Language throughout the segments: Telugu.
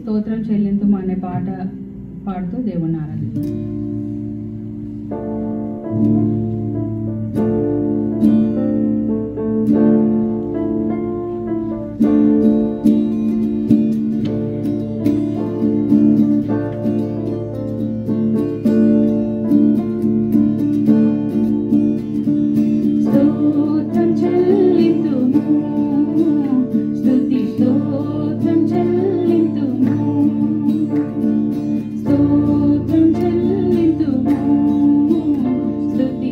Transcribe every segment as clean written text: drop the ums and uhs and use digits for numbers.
స్తోత్రం చెల్లింతుము అనే పాట పాడుతూ దేవుణ్ణి ఆరాధిద్దాం. స్తుతి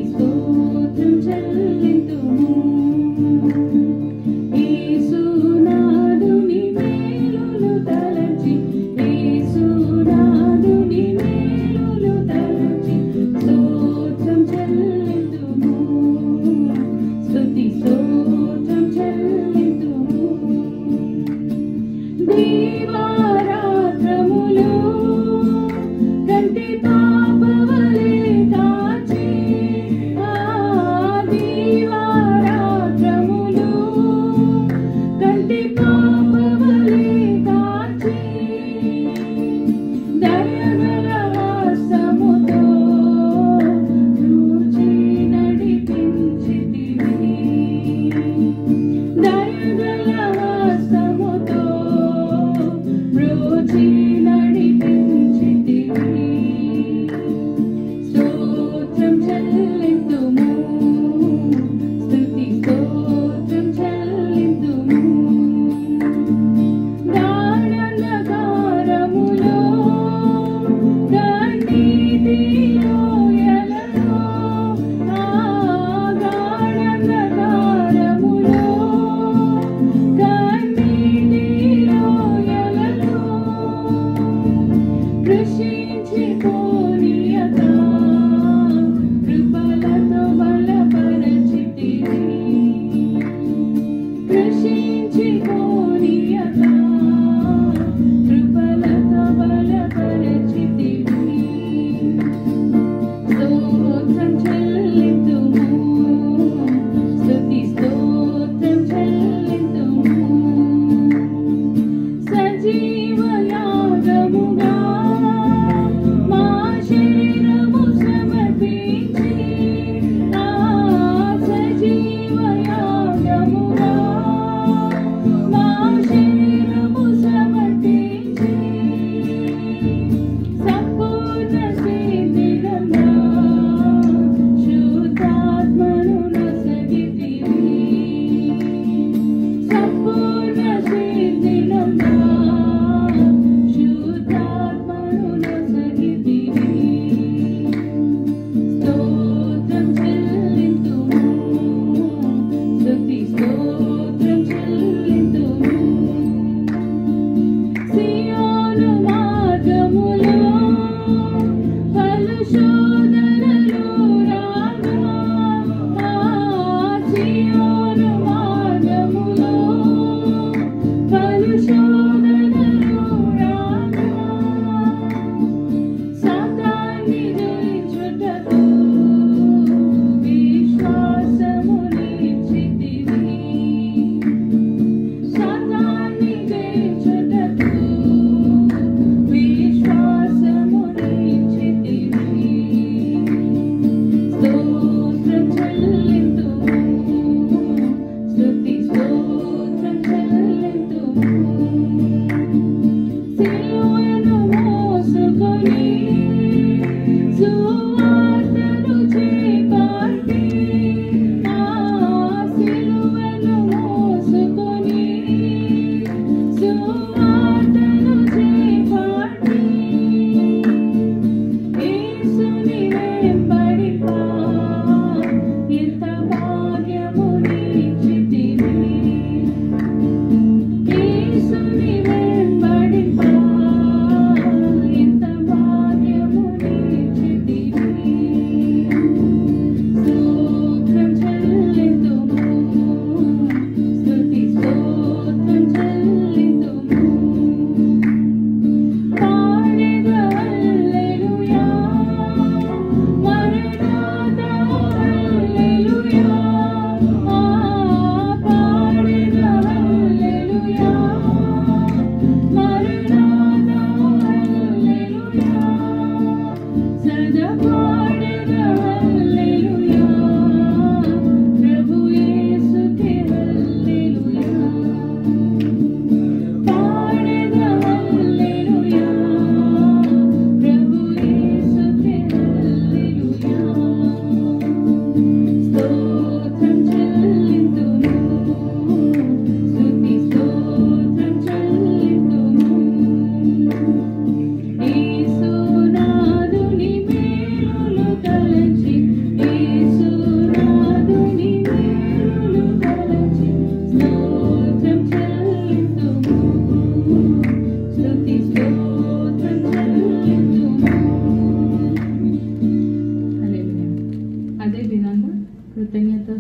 పాడుతున్నందు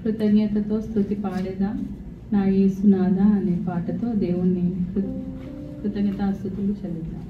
కృతజ్ఞతతో స్తుతి పాడేదా నా యేసునాథ అనే పాటతో దేవుణ్ణి కృతజ్ఞతాస్తుతులు చెల్లిద్దాం.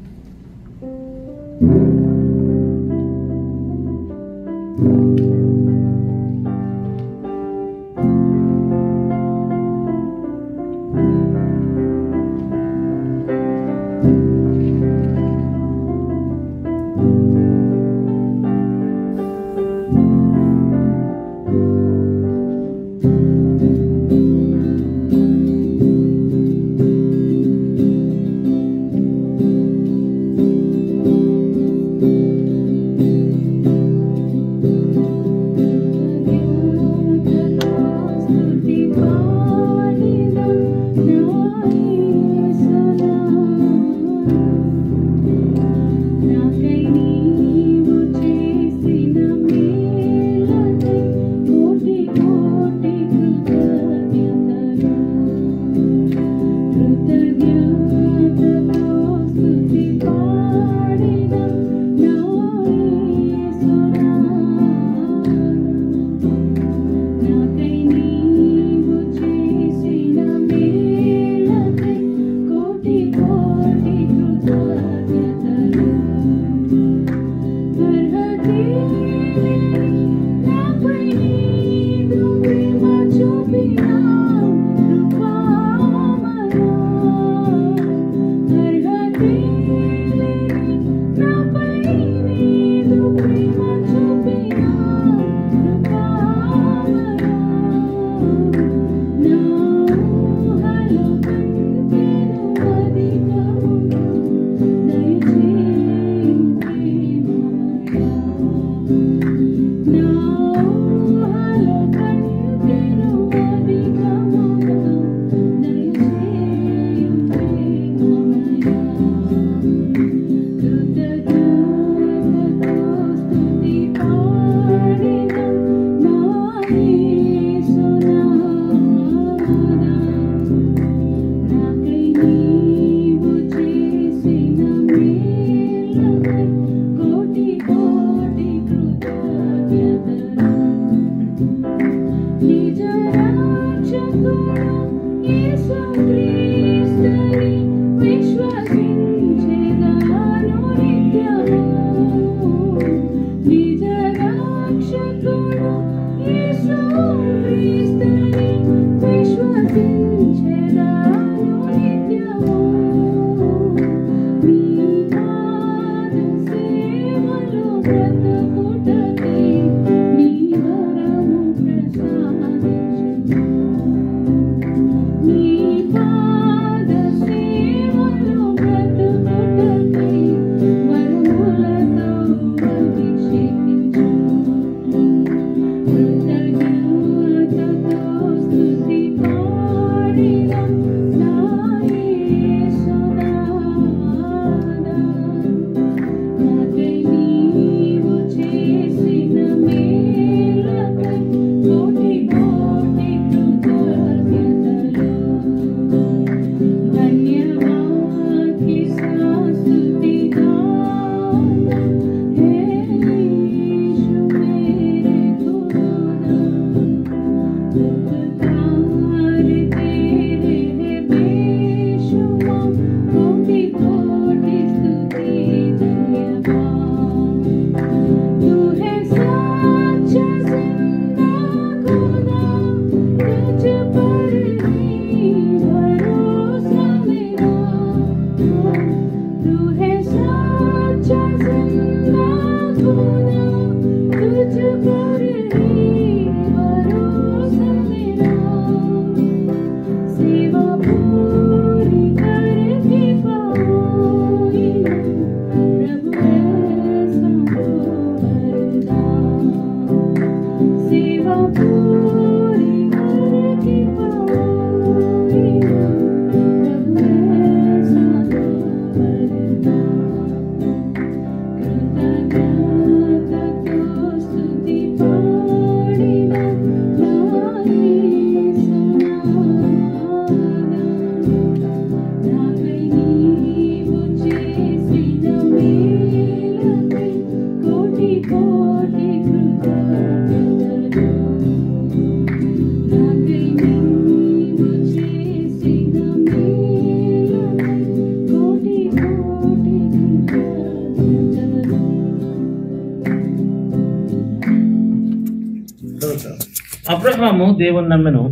అబ్రహాము దేవుని నమ్మెను,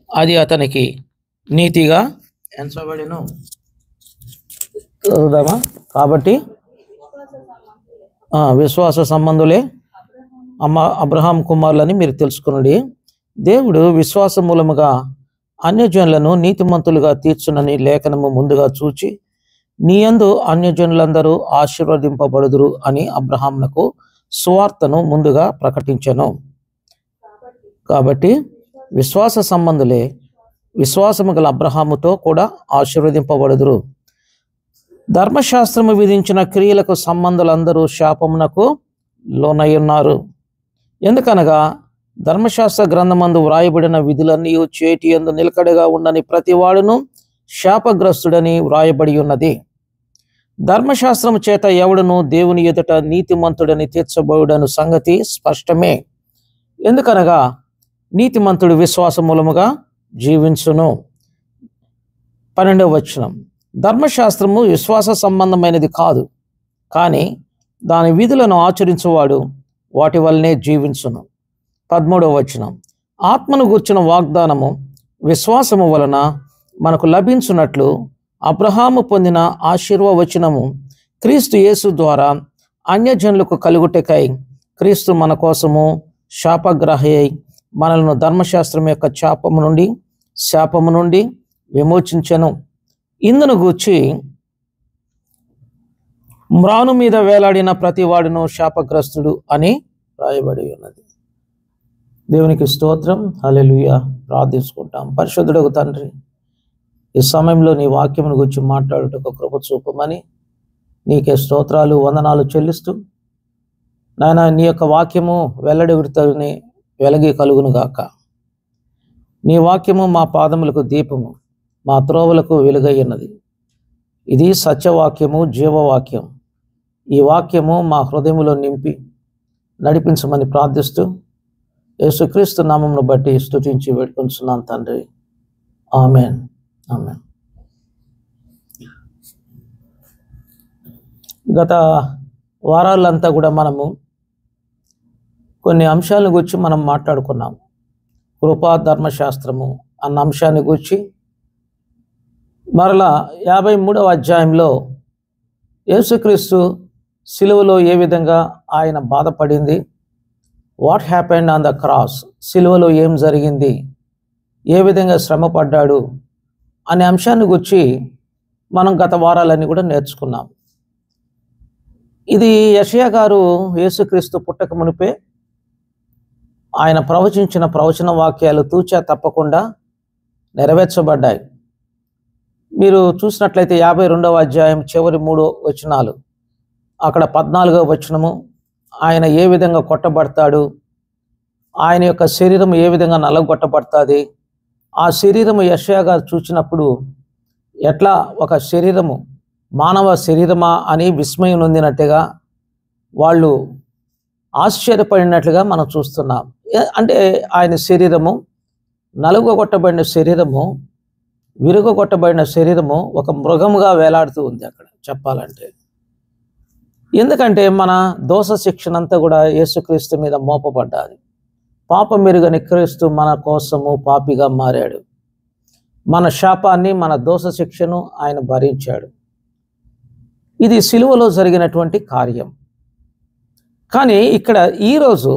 అది అతనికి నీతిగా ఎంచబడెను. చదువుదామా? కాబట్టి విశ్వాస సంబంధులే అబ్రహాం కుమారులని మీరు తెలుసుకునండి. దేవుడు విశ్వాస మూలముగా అన్యజనులను నీతిమంతులుగా తీర్చునని లేఖనము ముందుగా చూచి, నీయందు అన్యజనులందరూ ఆశీర్వదింపబడుదురు అని అబ్రహామునకు సువార్తను ముందుగా ప్రకటించెను. కాబట్టి విశ్వాస సంబంధులే విశ్వాసము గల అబ్రహాముతో కూడా ఆశీర్వదింపబడుదురు. ధర్మశాస్త్రము విధించిన క్రియలకు సంబంధులందరూ శాపమునకు లోనయ్యున్నారు. ఎందుకనగా ధర్మశాస్త్ర గ్రంథమందు వ్రాయబడిన విధులన్నీ చేటి యందు నిలకడగా ఉండని ప్రతివాడును శాపగ్రస్తుడని వ్రాయబడి ఉన్నది. ధర్మశాస్త్రము చేత ఎవడును దేవుని ఎదుట నీతిమంతుడని తీర్చబడుడను సంగతి స్పష్టమే. ఎందుకనగా నీతిమంతుడు విశ్వాస మూలముగా జీవించును. 12వ వచనం, ధర్మశాస్త్రము విశ్వాస సంబంధమైనది కాదు, కానీ దాని విధులను ఆచరించువాడు వాటి వల్లనే జీవించును. 13వ వచనం, ఆత్మను గూర్చిన వాగ్దానము విశ్వాసము వలన మనకు లభించున్నట్లు అబ్రహాము పొందిన ఆశీర్వచనము క్రీస్తు యేసు ద్వారా అన్యజనులకు కలుగుటకై క్రీస్తు మన కోసము శాపగ్రాహి అయి మనలను ధర్మశాస్త్రం యొక్క శాపము నుండి విమోచించెను. ఇందును గూర్చి మ్రాను మీద వేలాడిన ప్రతివాడును శాపగ్రస్తుడు అని రాయబడి ఉన్నది. దేవునికి స్తోత్రం. హల్లెలూయా. ప్రార్థించుకుంటాం. పరిశుద్ధుడగు తండ్రి, ఈ సమయంలో నీ వాక్యమును గురించి మాట్లాడుటకు కృప చూపమని నీకే స్తోత్రాలు, వందనాలు చెల్లిస్తూ, నాయన నీ యొక్క వాక్యము వెల్లడి విడతని వెలగి కలుగును గాక. నీ వాక్యము మా పాదములకు దీపము, మా త్రోవలకు వెలుగయ్యున్నది. ఇది సత్యవాక్యము, జీవవాక్యం. ఈ వాక్యము మా హృదయములో నింపి నడిపించమని ప్రార్థిస్తూ యేసుక్రీస్తు నామమును బట్టి స్తుతించి వేడుకొంచున్నాను తండ్రి. ఆమెన్. ఆమెన్. గత వారాలంతా కూడా మనము కొన్ని అంశాల గురించి మనం మాట్లాడుకున్నాం. కృపా ధర్మశాస్త్రము అన్న అంశాన్ని గురించి మరలా 53వ అధ్యాయంలో యేసుక్రీస్తు సిలువలో ఏ విధంగా ఆయన బాధపడింది, what happened on the cross, సిలువలో ఏం జరిగింది, ఏ విధంగా శ్రమ పడ్డాడు అనే అంశాన్ని గురించి మనం గత వారాలన్నీ కూడా నేర్చుకున్నాం. ఇది యెషయా గారు యేసుక్రీస్తు పుట్టక మునిపే ఆయన ప్రవచించిన ప్రవచన వాక్యాలు తూచా తప్పకుండా నెరవేర్చబడ్డాయి. మీరు చూసినట్లయితే 52వ అధ్యాయం చివరి 3 వచనాలు, అక్కడ 14వ వచనము, ఆయన ఏ విధంగా కొట్టబడతాడు, ఆయన యొక్క శరీరం ఏ విధంగా నలగొట్టబడుతుంది, ఆ శరీరము యెషయా గారు చూసినప్పుడు ఎట్లా ఒక శరీరము మానవ శరీరమా అని విస్మయం నొందినట్టుగా వాళ్ళు ఆశ్చర్యపడినట్లుగా మనం చూస్తున్నాం. అంటే ఆయన శరీరము, నలుగొట్టబడిన శరీరము, విరుగొట్టబడిన శరీరము ఒక మృగముగా వేలాడుతూ ఉంది అక్కడ చెప్పాలంటే. ఎందుకంటే మన దోష శిక్షణ అంతా కూడా యేసుక్రీస్తు మీద మోపబడ్డాది. పాపం మెరుగని క్రీస్తు మన కోసము పాపిగా మారాడు. మన శాపాన్ని, మన దోష శిక్షను ఆయన భరించాడు. ఇది సిలువలో జరిగినటువంటి కార్యం. కానీ ఇక్కడ ఈరోజు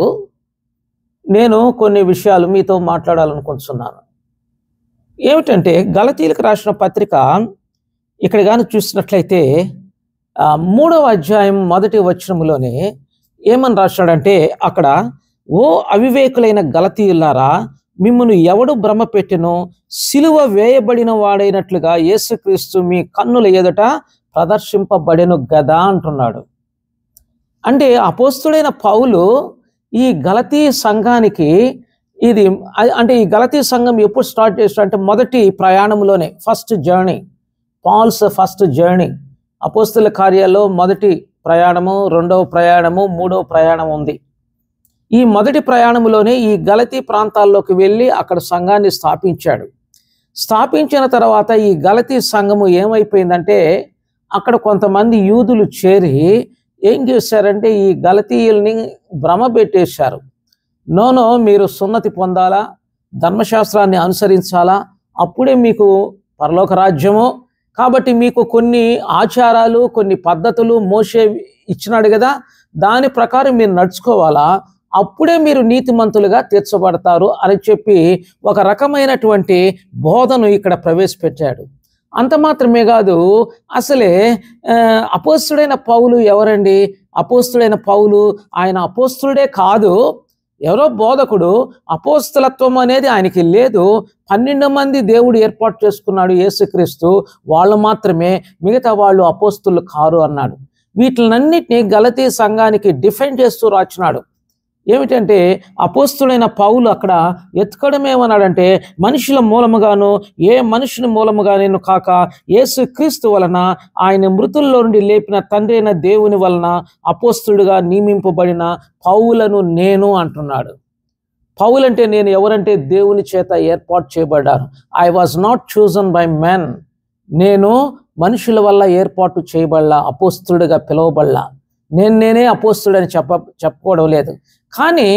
నేను కొన్ని విషయాలు మీతో మాట్లాడాలనుకుంటున్నాను. ఏమిటంటే గలతీయులకు రాసిన పత్రిక ఇక్కడ కానీ చూసినట్లయితే 3వ అధ్యాయం 1వ వచనములోనే ఏమని రాశాడంటే, అక్కడ ఓ అవివేకులైన గలతీయులారా, మిమ్మును ఎవడు భ్రమ పెట్టెనో సిలువ వేయబడిన వాడైనట్లుగా యేసుక్రీస్తు మీ కన్నుల ఎదుట ప్రదర్శింపబడెను గదా అంటున్నాడు. అంటే అపోస్తుడైన పౌలు ఈ గలతీ సంఘానికి ఇది అంటే ఈ గలతీ సంఘం ఎప్పుడు స్టార్ట్ చేస్తాడంటే మొదటి ప్రయాణంలోనే, first journey, Paul's first journey. అపోస్తుల కార్యాల్లో మొదటి ప్రయాణము, 2వ ప్రయాణము, 3వ ప్రయాణం ఉంది. ఈ మొదటి ప్రయాణంలోనే ఈ గలతీ ప్రాంతాల్లోకి వెళ్ళి అక్కడ సంఘాన్ని స్థాపించాడు. స్థాపించిన తర్వాత ఈ గలతీ సంఘము ఏమైపోయిందంటే, అక్కడ కొంతమంది యూదులు చేరి ఏం చేశారంటే ఈ గలతీయుల్ని భ్రమ పెట్టేశారు. నో, మీరు సున్నతి పొందాలా, ధర్మశాస్త్రాన్ని అనుసరించాలా, అప్పుడే మీకు పరలోక రాజ్యము. కాబట్టి మీకు కొన్ని ఆచారాలు, కొన్ని పద్ధతులు మోషే ఇచ్చినాడు కదా, దాని ప్రకారం మీరు నడుచుకోవాలా, అప్పుడే మీరు నీతిమంతులుగా తీర్చబడతారు అని చెప్పి ఒక రకమైనటువంటి బోధను ఇక్కడ ప్రవేశపెట్టాడు. అంత మాత్రమే కాదు, అసలే అపోస్తుడైన పౌలు ఎవరండి? అపోస్తుడైన పౌలు ఆయన అపోస్తుడే కాదు, ఎవరో బోధకుడు. అపోస్తలత్వం అనేది ఆయనకి లేదు. 12 మంది దేవుడు ఏర్పాటు చేసుకున్నాడు యేసుక్రీస్తు, వాళ్ళు మాత్రమే, మిగతా వాళ్ళు అపోస్తులు కారు అన్నాడు. వీటినన్నిటినీ గలతీ సంఘానికి డిఫెండ్ చేస్తూ రాచినాడు. ఏమిటంటే అపోస్తుడైన పౌలు అక్కడ ఎత్తుకోవడం ఏమన్నాడంటే, మనుషుల మూలముగాను ఏ మనుషుని మూలముగానేను కాక యేసుక్రీస్తు వలన, ఆయన మృతుల్లో నుండి లేపిన తండ్రి అయిన దేవుని వలన అపోస్తుడుగా నియమింపబడిన పౌలను నేను అంటున్నాడు. పౌలు అంటే నేను ఎవరంటే దేవుని చేత ఏర్పాటు చేయబడ్డాను. I was not chosen by men. నేను మనుషుల వల్ల ఏర్పాటు చేయబడలా, అపోస్తుడుగా పిలువబడలా. నేనే అపోస్తుడని చెప్పుకోవడం లేదు. కానీ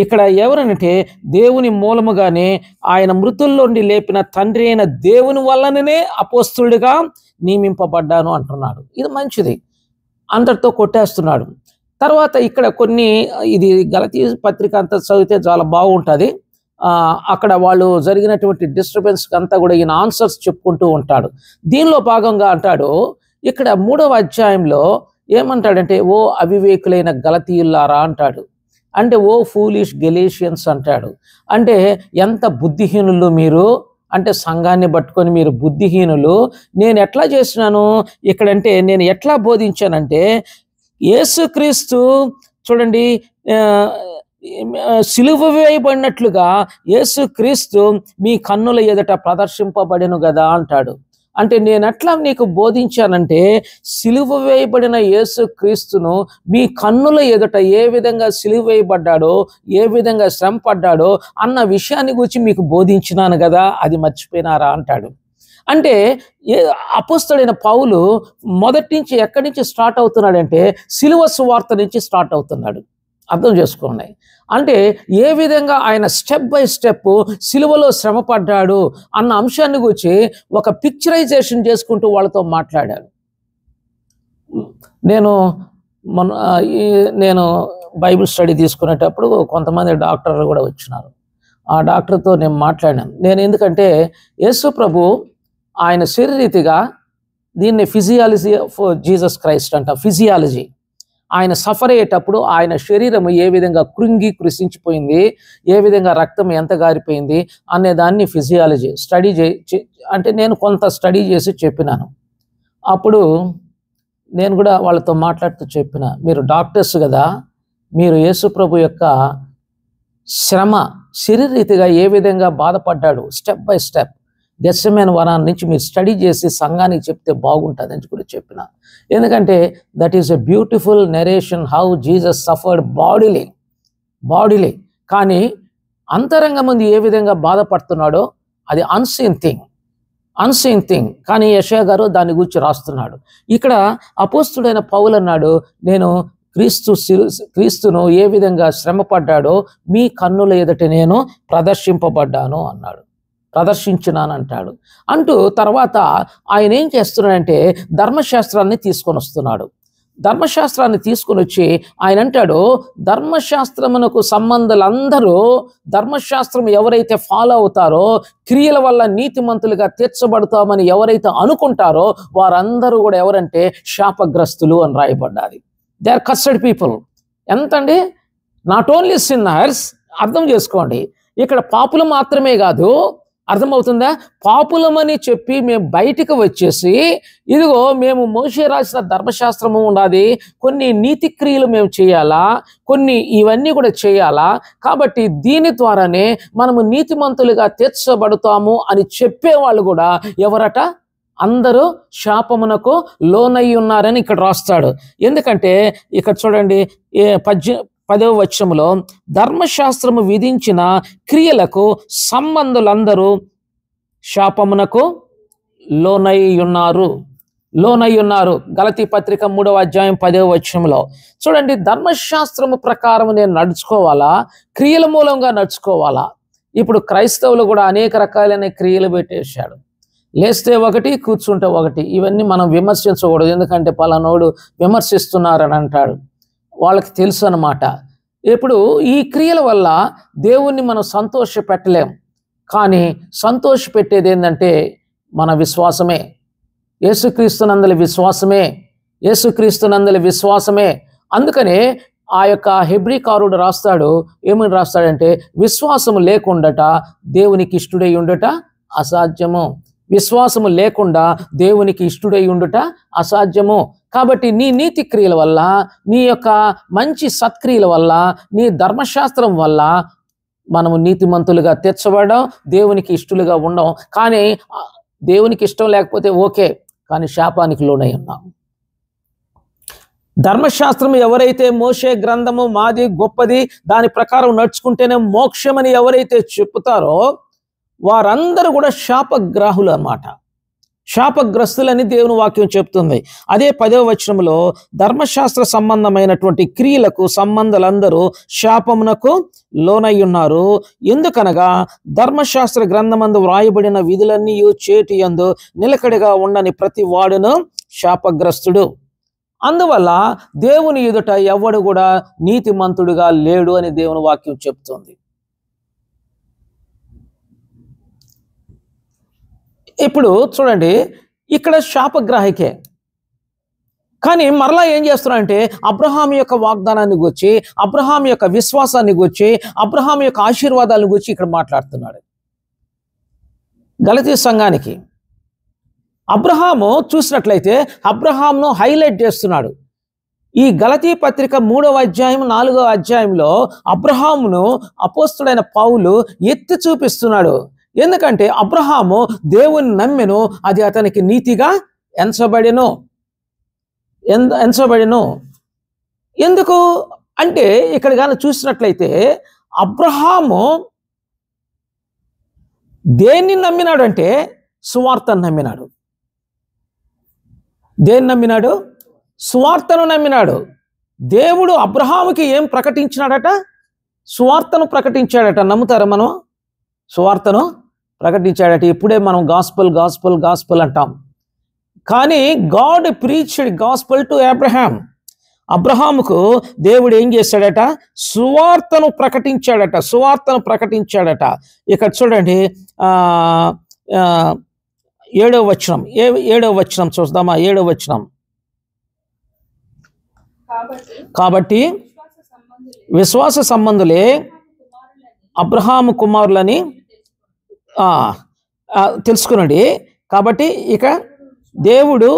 ఇక్కడ ఎవరనంటే దేవుని మూలముగానే, ఆయన మృతుల్లో నుండి లేపిన తండ్రి అయిన దేవుని వల్లనే అపోస్తులుడిగా నియమింపబడ్డాను అంటున్నాడు. ఇది మంచిది, అందరితో కొట్టేస్తున్నాడు. తర్వాత ఇక్కడ కొన్ని, ఇది గలతీ పత్రిక అంతా చదివితే చాలా బాగుంటుంది. అక్కడ వాళ్ళు జరిగినటువంటి డిస్టర్బెన్స్ అంతా కూడా ఈయన ఆన్సర్స్ చెప్పుకుంటూ ఉంటాడు. దీనిలో భాగంగా అంటాడు ఇక్కడ 3వ అధ్యాయంలో ఏమంటాడంటే, ఓ అవివేకులైన గలతీయులారా అంటాడు. అంటే ఓ ఫూలిష్ గెలేషియన్స్ అంటాడు. అంటే ఎంత బుద్ధిహీనులు మీరు, అంటే సంఘాన్ని పట్టుకొని మీరు బుద్ధిహీనులు. నేను ఎట్లా చేసినాను ఇక్కడంటే, నేను ఎట్లా బోధించానంటే, యేసుక్రీస్తు చూడండి సిలువ వేయబడినట్లుగా యేసుక్రీస్తు మీ కన్నుల ఎదుట ప్రదర్శింపబడెను కదా అంటాడు. అంటే నేను ఎట్లా నీకు బోధించానంటే, సిలువ వేయబడిన యేసుక్రీస్తును మీ కన్నుల ఎదుట ఏ విధంగా సిలువ వేయబడ్డాడో, ఏ విధంగా శ్రమ పడ్డాడో అన్న విషయాన్ని గురించి మీకు బోధించినాను కదా, అది మర్చిపోయినారా అంటాడు. అంటే అపోస్తలుడైన పౌలు మొదటి నుంచి ఎక్కడి నుంచి స్టార్ట్ అవుతున్నాడంటే, సిలువ సువార్త నుంచి స్టార్ట్ అవుతున్నాడు. అర్థం చేసుకోండి. అంటే ఏ విధంగా ఆయన స్టెప్ బై స్టెప్ సిలువలో శ్రమ పడ్డాడు అన్న అంశాన్ని గురించి ఒక పిక్చరైజేషన్ చేసుకుంటూ వాళ్ళతో మాట్లాడాడు. నేను బైబిల్ స్టడీ తీసుకునేటప్పుడు కొంతమంది డాక్టర్లు కూడా వచ్చినారు. ఆ డాక్టర్తో నేను మాట్లాడాను. నేను ఎందుకంటే యేసు ప్రభు ఆయన శరీరీతిగా, దీన్ని ఫిజియాలజీ ఆఫ్ జీసస్ క్రైస్ట్ అంట, ఫిజియాలజీ. ఆయన సఫర్ అయ్యేటప్పుడు ఆయన శరీరం ఏ విధంగా కృషించిపోయింది, ఏ విధంగా రక్తం ఎంత గారిపోయింది అనే దాన్ని ఫిజియాలజీ స్టడీ అంటే నేను కొంత స్టడీ చేసి చెప్పినాను. అప్పుడు నేను కూడా వాళ్ళతో మాట్లాడుతూ చెప్పిన, మీరు డాక్టర్స్ కదా, మీరు యేసు ప్రభు యొక్క శ్రమ శరీరీతిగా ఏ విధంగా బాధపడ్డాడు స్టెప్ బై స్టెప్ గెత్సెమనే వనాన్ని నుంచి మీరు స్టడీ చేసి సంఘానికి చెప్తే బాగుంటుంది అని కూడా చెప్పిన. ఎందుకంటే that is a beautiful narration how Jesus suffered bodily. కానీ అంతరంగ ముందు ఏ విధంగా బాధపడుతున్నాడో అది అన్సీన్ థింగ్. కానీ యెషయా గారు దాని గురించి రాస్తున్నాడు. ఇక్కడ అపోస్తుడైన పౌలు అన్నాడు, నేను క్రీస్తును ఏ విధంగా శ్రమ పడ్డాడో మీ కన్నుల ఎదుట నేను ప్రదర్శించినానంటాడు. అంటూ తర్వాత ఆయన ఏం చేస్తున్నాడంటే ధర్మశాస్త్రాన్ని తీసుకొని వస్తున్నాడు. ధర్మశాస్త్రాన్ని తీసుకొని వచ్చి ఆయన అంటాడు, ధర్మశాస్త్రమునకు సంబంధులందరూ, ధర్మశాస్త్రం ఎవరైతే ఫాలో అవుతారో, క్రియల వల్ల నీతిమంతులుగా తీర్చబడతామని ఎవరైతే అనుకుంటారో వారందరూ కూడా ఎవరంటే శాపగ్రస్తులు అని రాయబడ్డాది. They are cursed people. ఎంతండి? Not only sinners. అర్థం చేసుకోండి, ఇక్కడ పాపులు మాత్రమే కాదు, అర్థమవుతుందా? పాపులమని చెప్పి మేము బయటికి వచ్చేసి, ఇదిగో మేము మోషే రాసిన ధర్మశాస్త్రము ఉండాలి, కొన్ని నీతి క్రియలు మేము చేయాలా, కొన్ని ఇవన్నీ కూడా చేయాలా, కాబట్టి దీని ద్వారానే మనము నీతిమంతులుగా తీర్చబడతాము అని చెప్పేవాళ్ళు కూడా ఎవరట? అందరూ శాపమునకు లోనయ్యి ఉన్నారని ఇక్కడ రాస్తాడు. ఎందుకంటే ఇక్కడ చూడండి 10వ వచనంలో, ధర్మశాస్త్రము విధించిన క్రియలకు సంబంధులందరూ శాపమునకు లోనై ఉన్నారు. లోనై ఉన్నారు. గలతీ పత్రిక 3వ అధ్యాయం 10వ వచనంలో చూడండి, ధర్మశాస్త్రము ప్రకారం నేను నడుచుకోవాలా, క్రియల మూలంగా నడుచుకోవాలా? ఇప్పుడు క్రైస్తవులు కూడా అనేక రకాలైన క్రియలు పెట్టేశాడు. లేస్తే ఒకటి, కూర్చుంటే ఒకటి. ఇవన్నీ మనం విమర్శించకూడదు, ఎందుకంటే పలానోడు విమర్శిస్తున్నారని అంటాడు. వాళ్ళకి తెలుసు అన్నమాట. ఇప్పుడు ఈ క్రియల వల్ల దేవుణ్ణి మనం సంతోష పెట్టలేం. కానీ సంతోష పెట్టేది ఏంటంటే మన విశ్వాసమే, యేసుక్రీస్తునందలి విశ్వాసమే, యేసుక్రీస్తునందలి విశ్వాసమే. అందుకనే ఆ యొక్క హెబ్రీకారుడు రాస్తాడు, ఏమని రాస్తాడంటే, విశ్వాసము లేకుండాట దేవునికి ఇష్టుడై ఉండుట అసాధ్యము. విశ్వాసము లేకుండా దేవునికి ఇష్టుడై ఉండుట అసాధ్యము. కాబట్టి నీ నీతి క్రియల వల్ల, నీ యొక్క మంచి సత్క్రియల వల్ల, నీ ధర్మశాస్త్రం వల్ల మనము నీతిమంతులుగా తీర్చబడడం, దేవునికి ఇష్టలుగా ఉండం. కానీ దేవునికి ఇష్టం లేకపోతే ఓకే, కానీ శాపానికి లోనై ఉన్నాం. ధర్మశాస్త్రం ఎవరైతే మోషే గ్రంథము మాది గొప్పది, దాని ప్రకారం నడుచుకుంటేనే మోక్షమని ఎవరైతే చెప్తారో వారందరూ కూడా శాపగ్రాహులు అన్నమాట. శాపగ్రస్తులని దేవుని వాక్యం చెప్తుంది. అదే 10వ వచనంలో ధర్మశాస్త్ర సంబంధమైనటువంటి క్రియలకు సంబంధాలందరూ శాపమునకు లోనై ఉన్నారు. ఎందుకనగా ధర్మశాస్త్ర గ్రంథమందు వ్రాయబడిన విధులన్నీ చేటి యందు నిలకడగా ఉండని ప్రతి వాడును శాపగ్రస్తుడు. అందువల్ల దేవుని ఎదుట ఎవడు కూడా నీతిమంతుడుగా లేడు అని దేవుని వాక్యం చెప్తుంది. ఇప్పుడు చూడండి, ఇక్కడ శాపగ్రాహికే. కానీ మరలా ఏం చేస్తున్నారంటే అబ్రహాం యొక్క వాగ్దానాన్ని గురించి, అబ్రహాం యొక్క విశ్వాసాన్ని గురించి, అబ్రహాం యొక్క ఆశీర్వాదాలను గురించి ఇక్కడ మాట్లాడుతున్నాడు గలతీ సంఘానికి. అబ్రహాము చూసినట్లయితే అబ్రహాంను హైలైట్ చేస్తున్నాడు. ఈ గలతీ పత్రిక 3వ అధ్యాయం 4వ అధ్యాయంలో అబ్రహామును అపోస్తుడైన పౌలు ఎత్తి చూపిస్తున్నాడు. ఎందుకంటే అబ్రహాము దేవుని నమ్మెను, అది అతనికి నీతిగా ఎంచబడెను. ఎందుకు అంటే ఇక్కడ కానీ చూసినట్లయితే అబ్రహాము దేన్ని నమ్మినాడు అంటే సువార్తను నమ్మినాడు. దేన్ని నమ్మినాడు? సువార్తను నమ్మినాడు. దేవుడు అబ్రహాముకి ఏం ప్రకటించినాడట? సువార్తను ప్రకటించాడట. నమ్ముతారా మనం? సువార్తను ప్రకటించాడట. ఇప్పుడే మనం గాస్పల్ అంటాం. కానీ God preached gospel to Abraham. అబ్రహాముకు దేవుడు ఏం చేశాడట? సువార్తను ప్రకటించాడట. ఇక్కడ చూడండి, 7వ వచనం చూద్దామా? 7వ వచనం. కాబట్టి విశ్వాస సంబంధులే అబ్రహాము కుమారులని తెలుసుకునండి. కాబట్టి ఇక దేవుడు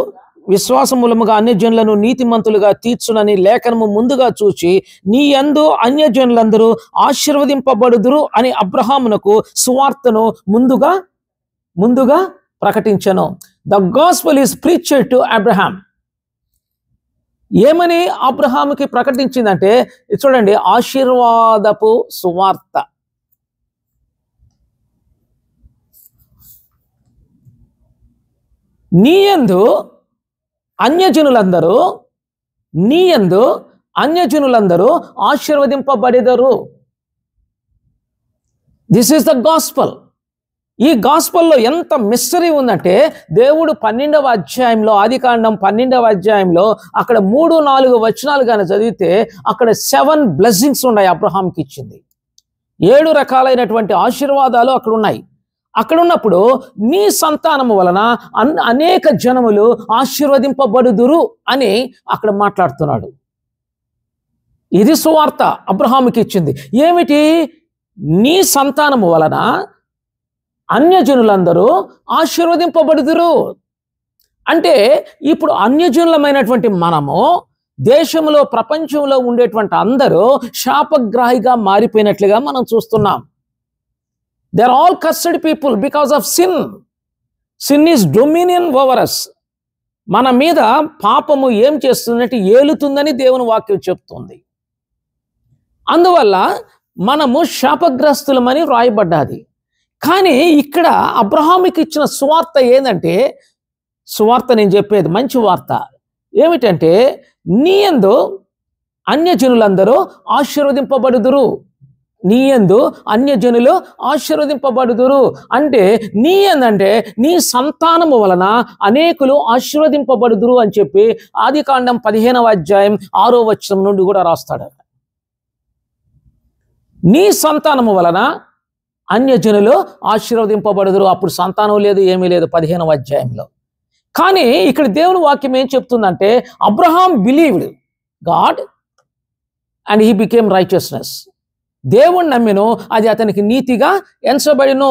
విశ్వాసమూలముగా అన్యజనులను నీతిమంతులుగా తీర్చునని లేఖనము ముందుగా చూచి నీ యందు అన్యజనులందరూ ఆశీర్వదింపబడుదురు అని అబ్రహామునకు సువార్తను ముందుగా ప్రకటించెను. The gospel is preached to Abraham. ఏమని అబ్రహాముకి ప్రకటించిందంటే చూడండి, ఆశీర్వాదపు సువార్త. నీయందు అన్యజనులందరూ ఆశీర్వదింపబడెదరు. This is the gospel. ఈ గాస్పల్లో ఎంత మిస్టరీ ఉందంటే దేవుడు 12వ అధ్యాయంలో, ఆదికాండం 12వ అధ్యాయంలో అక్కడ 3-4 వచనాలు కానీ చదివితే అక్కడ 7 బ్లెస్సింగ్స్ ఉన్నాయి అబ్రహాంకి ఇచ్చింది. 7 రకాలైనటువంటి ఆశీర్వాదాలు అక్కడ ఉన్నాయి. అక్కడ ఉన్నప్పుడు నీ సంతానము వలన అనేక జనములు ఆశీర్వదింపబడుదురు అని అక్కడ మాట్లాడుతున్నాడు. ఇది సువార్త అబ్రహాముకి ఇచ్చింది. ఏమిటి? నీ సంతానము వలన అన్యజనులందరూ ఆశీర్వదింపబడుదురు అంటే ఇప్పుడు అన్యజనులమైనటువంటి మనము దేశంలో, ప్రపంచంలో ఉండేటువంటి అందరూ శాపగ్రాహిగా మారిపోయినట్లుగా మనం చూస్తున్నాం. They are all cursed people because of sin. Sin is dominion over us. మన మీద పాపము ఏం చేస్తుందంటే ఏలుతుందని దేవుని వాక్యం చెప్తుంది. అందువల్ల మనము శాపగ్రస్తులమని వ్రాయబడ్డాది. కానీ ఇక్కడ అబ్రహాముకి ఇచ్చిన సువార్త ఏంటంటే సువార్త నేను చెప్పేది మంచి వార్త ఏమిటంటే, నీ యందు అన్యజనులందరూ ఆశీర్వదింపబడుదురు. నీ యందు అన్యజనులు ఆశీర్వదింపబడుదురు అంటే నీ యందంటే నీ సంతానము వలన అనేకులు ఆశీర్వదింపబడుదురు అని చెప్పి ఆదికాండం 15వ అధ్యాయం 6వ వచనం నుండి కూడా రాస్తాడు. నీ సంతానము వలన అన్యజనులు ఆశీర్వదింపబడుదురు. అప్పుడు సంతానం లేదు, ఏమీ లేదు 15వ అధ్యాయంలో. కానీ ఇక్కడ దేవుని వాక్యం ఏం చెప్తుందంటే, Abraham believed God and he became righteousness. దేవుణ్ణి నమ్మిను, అది అతనికి నీతిగా ఎంచబడిను.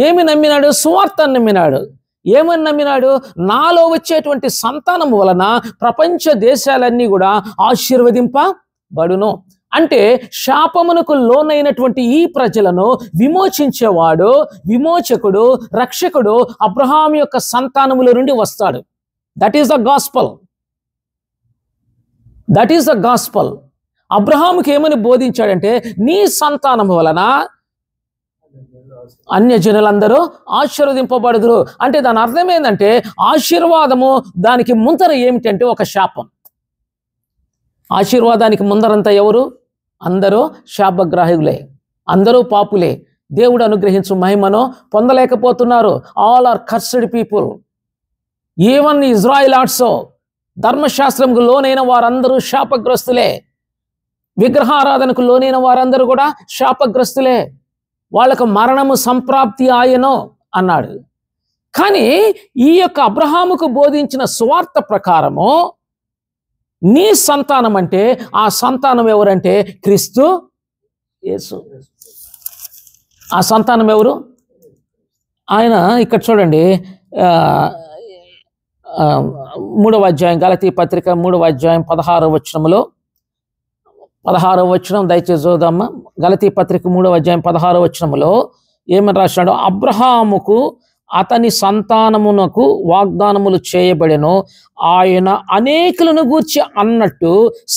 ఏమి నమ్మినాడు? సువార్తను నమ్మినాడు. ఏమని నమ్మినాడు? నాలో వచ్చేటువంటి సంతానము వలన ప్రపంచ దేశాలన్నీ కూడా ఆశీర్వదింపబడును. అంటే శాపమునకు లోనైనటువంటి ఈ ప్రజలను విమోచించేవాడు, విమోచకుడు, రక్షకుడు అబ్రహాం యొక్క సంతానముల నుండి వస్తాడు. That is the gospel. That is the gospel. అబ్రహాముకి ఏమని బోధించాడంటే, నీ సంతానము వలన అన్యజనులందరూ ఆశీర్వదింపబడుదురు. అంటే దాని అర్థం ఏంటంటే, ఆశీర్వాదము దానికి ముందర ఏమిటంటే ఒక శాపం. ఆశీర్వాదానికి ముందరంతా ఎవరు? అందరూ శాపగ్రాహకులే, అందరూ పాపులే. దేవుడు అనుగ్రహించు మహిమను పొందలేకపోతున్నారు. All are cursed people. Even Israel also. ధర్మశాస్త్రంకు లోనైన వారందరూ శాపగ్రస్తులే. విగ్రహారాధనకు లోనైన వారందరూ కూడా శాపగ్రస్తులే. వాళ్ళకు మరణము సంప్రాప్తి ఆయనో అన్నాడు. కానీ ఈ యొక్క అబ్రహాముకు బోధించిన సువార్త ప్రకారము నీ సంతానం అంటే, ఆ సంతానం ఎవరంటే క్రీస్తు యేసు. ఆ సంతానం ఎవరు? ఆయన ఇక్కడ చూడండి, 3వ అధ్యాయం గలతీ పత్రిక 3వ అధ్యాయం 16వ వచనములో, 16వ వచనం దయచేసి చూద్దామా. గలతీ పత్రిక 3వ అధ్యాయం 16వ వచనములో ఏమని రాశాడు? అబ్రహాముకు అతని సంతానమునకు వాగ్దానములు చేయబడెను, ఆయన అనేకులను గూర్చి అన్నట్టు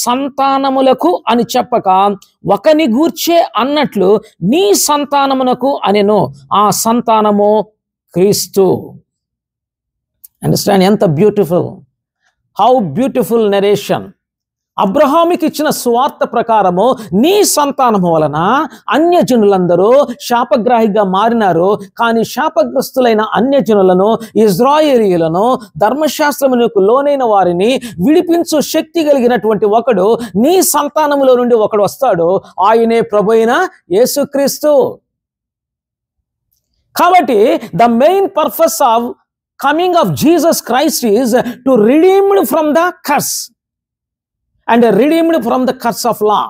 సంతానములకు అని చెప్పక ఒకని గూర్చే అన్నట్లు నీ సంతానమునకు అనెను. ఆ సంతానము క్రీస్తు. అండర్స్టాండ్? ఎంత బ్యూటిఫుల్, హౌ బ్యూటిఫుల్ నరేషన్. అబ్రహాముకి ఇచ్చిన సువార్త ప్రకారము నీ సంతానము వలన అన్యజనులందరూ శాపగ్రాహిగా మారినారు. కానీ శాపగ్రస్తులైన అన్యజనులను, ఇజ్రాయేలీయులను, ధర్మశాస్త్రమునకు లోనైన వారిని విడిపించు శక్తి కలిగినటువంటి ఒకడు నీ సంతానములో నుండి ఒకడు వస్తాడు. ఆయనే ప్రభువైన యేసుక్రీస్తు. కాబట్టి the main purpose of coming of Jesus Christ is to redeemed from the curse and redeemed from the curse of law.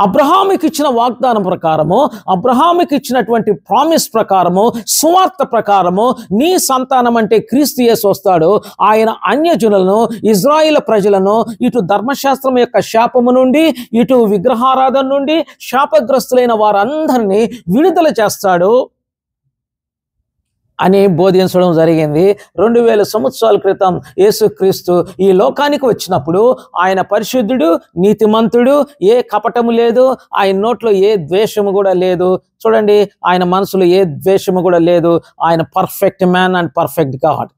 అబ్రహాముకి ఇచ్చిన వాగ్దానం ప్రకారము, అబ్రహాముకి ఇచ్చినటువంటి ప్రామిస్ ప్రకారము, సువార్త ప్రకారము నీ సంతానం అంటే క్రీస్తు యేసు వస్తాడు. ఆయన అన్యజనులను, ఇజ్రాయిల్ ప్రజలను ఇటు ధర్మశాస్త్రం యొక్క శాపము నుండి, ఇటు విగ్రహారాధన నుండి శాపగ్రస్తులైన వారందరినీ విడుదల చేస్తాడు అని బోధించడం జరిగింది. 2000 సంవత్సరాల క్రితం యేసుక్రీస్తు ఈ లోకానికి వచ్చినప్పుడు ఆయన పరిశుద్ధుడు, నీతిమంతుడు, ఏ కపటము లేదు, ఆయన నోట్లో ఏ ద్వేషము కూడా లేదు. చూడండి, ఆయన మనసులో ఏ ద్వేషము కూడా లేదు. ఆయన perfect man and perfect God.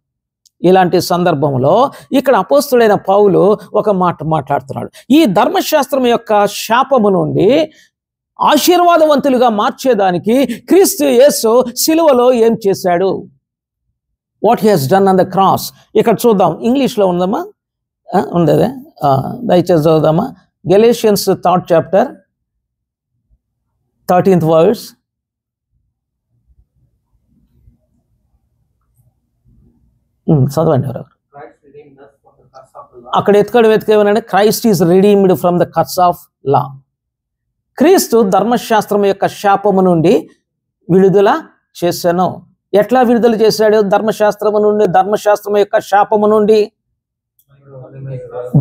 ఇలాంటి సందర్భంలో ఇక్కడ అపోస్తుడైన పౌలు ఒక మాట మాట్లాడుతున్నాడు. ఈ ధర్మశాస్త్రం యొక్క శాపము నుండి ఆశీర్వాదవంతులుగా మార్చేదానికి క్రీస్తు యేసు సిలువలో ఏం చేశాడు? What he has done on the cross. ఇక్కడ చూద్దాం, ఇంగ్లీష్లో ఉందమ్మా, ఉండదే, దయచేసి చదువుదామా. Galatians 3rd chapter 13th verse. చదవండి ఎవరు. అక్కడ వెతికేమనంటే Christ is redeemed from the curse of law. క్రీస్తు ధర్మశాస్త్రం యొక్క శాపము నుండి విడుదల చేశాను. ఎట్లా విడుదల చేశాడు ధర్మశాస్త్రము నుండి, ధర్మశాస్త్రం యొక్క శాపము నుండి?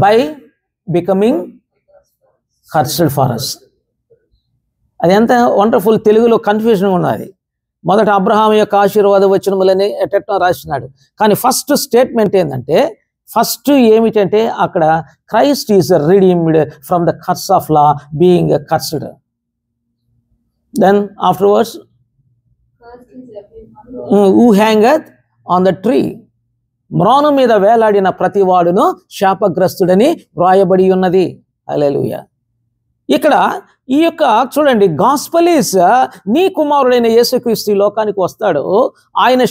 By becoming cursed for us. అది ఎంత వండర్ఫుల్. తెలుగులో కన్ఫ్యూజన్ ఉన్నది. మొదట అబ్రహాం యొక్క ఆశీర్వాద వచనములని ఎట్లా రాసినాడు. కానీ ఫస్ట్ స్టేట్మెంట్ ఏంటంటే, ఫస్ట్ ఏమిటంటే అక్కడ Christ is redeemed from the curse of law being cursed. Then afterwards who hangeth on the tree. మ్రాను మీద వేలాడిన ప్రతివాడును శాపగ్రస్తుడని వ్రాయబడి ఉన్నది. హల్లెలూయా. ఇక్కడ ఈ యొక్క చూడండి, గాస్పెల్ ఈజ్ నీ కుమారుడైన యేసుక్రీస్తు ఈ లోకానికి వస్తాడు. ఆయన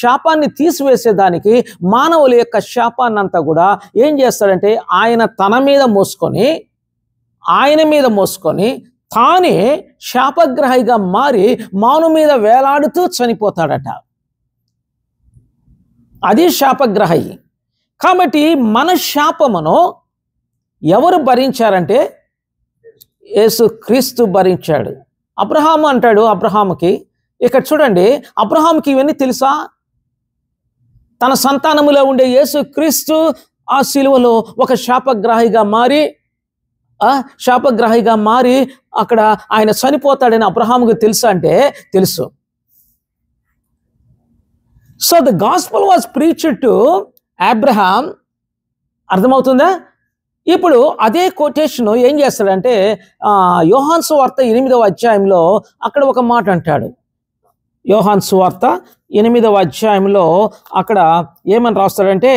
శాపాన్ని తీసివేసేదానికి మానవుల యొక్క శాపాన్నంతా కూడా ఏం చేస్తాడంటే ఆయన మీద మోసుకొని తానే శాపగ్రహిగా మారి మాను మీద వేలాడుతూ చనిపోతాడట. అది శాపగ్రహి. కాబట్టి మన శాపమును ఎవరు భరించారంటే యేసుక్రీస్తు భరించాడు. అబ్రహాము అంటాడు అబ్రహాముకి, ఇక్కడ చూడండి, అబ్రహాముకి ఇవన్నీ తెలుసా? తన సంతానములో ఉండే యేసుక్రీస్తు ఆ శిలువలో ఒక శాపగ్రాహిగా మారి అక్కడ ఆయన చనిపోతాడని అబ్రహాముకి తెలుసా అంటే తెలుసు. So the gospel was preached to Abraham. అర్థమవుతుందా? ఇప్పుడు అదే కొటేషన్ ఏం చేస్తాడంటే యోహాను సువార్త 8వ అధ్యాయంలో అక్కడ ఒక మాట అంటాడు. యోహాను సువార్త 8వ అధ్యాయంలో అక్కడ ఏమని రాస్తాడంటే,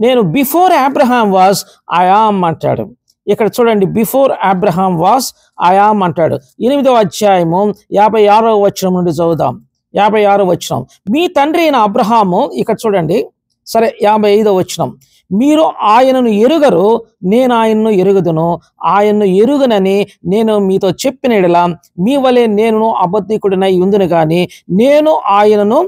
నేను before Abraham was I am అంటాడు. ఇక్కడ చూడండి, before Abraham was I am అంటాడు. 8వ అధ్యాయము 56వ వచనం నుండి చదువుదాం. 56వ వచనం, మీ తండ్రి అయిన అబ్రహాము, ఇక్కడ చూడండి, సరే 55వ వచనం, మీరు ఆయనను ఎరుగరు, నేను ఆయన్ను ఎరుగుదును, ఆయన్ను ఎరుగనని నేను మీతో చెప్పిన యెడల మీ వలె నేను అబద్ధికుడినై ఉందును గాని నేను ఆయనను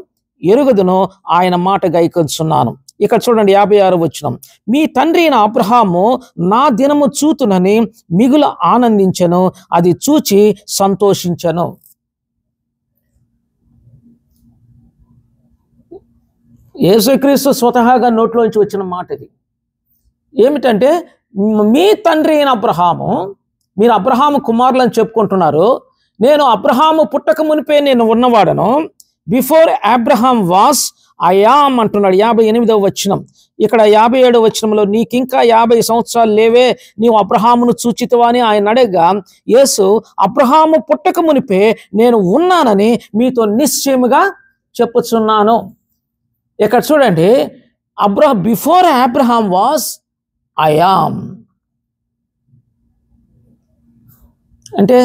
ఎరుగుదును, ఆయన మాట గైకొంచున్నాను. ఇక్కడ చూడండి 56వ వచనం, మీ తండ్రి అయిన అబ్రహాము నా దినము చూతునని మిగుల ఆనందించెను, అది చూచి సంతోషించెను. యేసుక్రీస్తు స్వతహాగా నోట్లోంచి వచ్చిన మాట ఇది. ఏమిటంటే, మీ తండ్రి అయిన అబ్రహాము, మీరు అబ్రహాము కుమారులని చెప్పుకుంటున్నారు, నేను అబ్రహాము పుట్టక మునిపే నేను ఉన్నవాడను. Before Abraham was I am అంటున్నాడు 58వ వచనం. ఇక్కడ 57వ వచనంలో, నీకింకా 50 సంవత్సరాలు లేవే, నీవు అబ్రహామును చూచితివా అని ఆయన అడగగా యేసు, అబ్రహాము పుట్టక మునిపే నేను ఉన్నానని మీతో నిశ్చయముగా చెప్పుచున్నాను. ఇక్కడ చూడండి, before Abraham was I yam అంటే,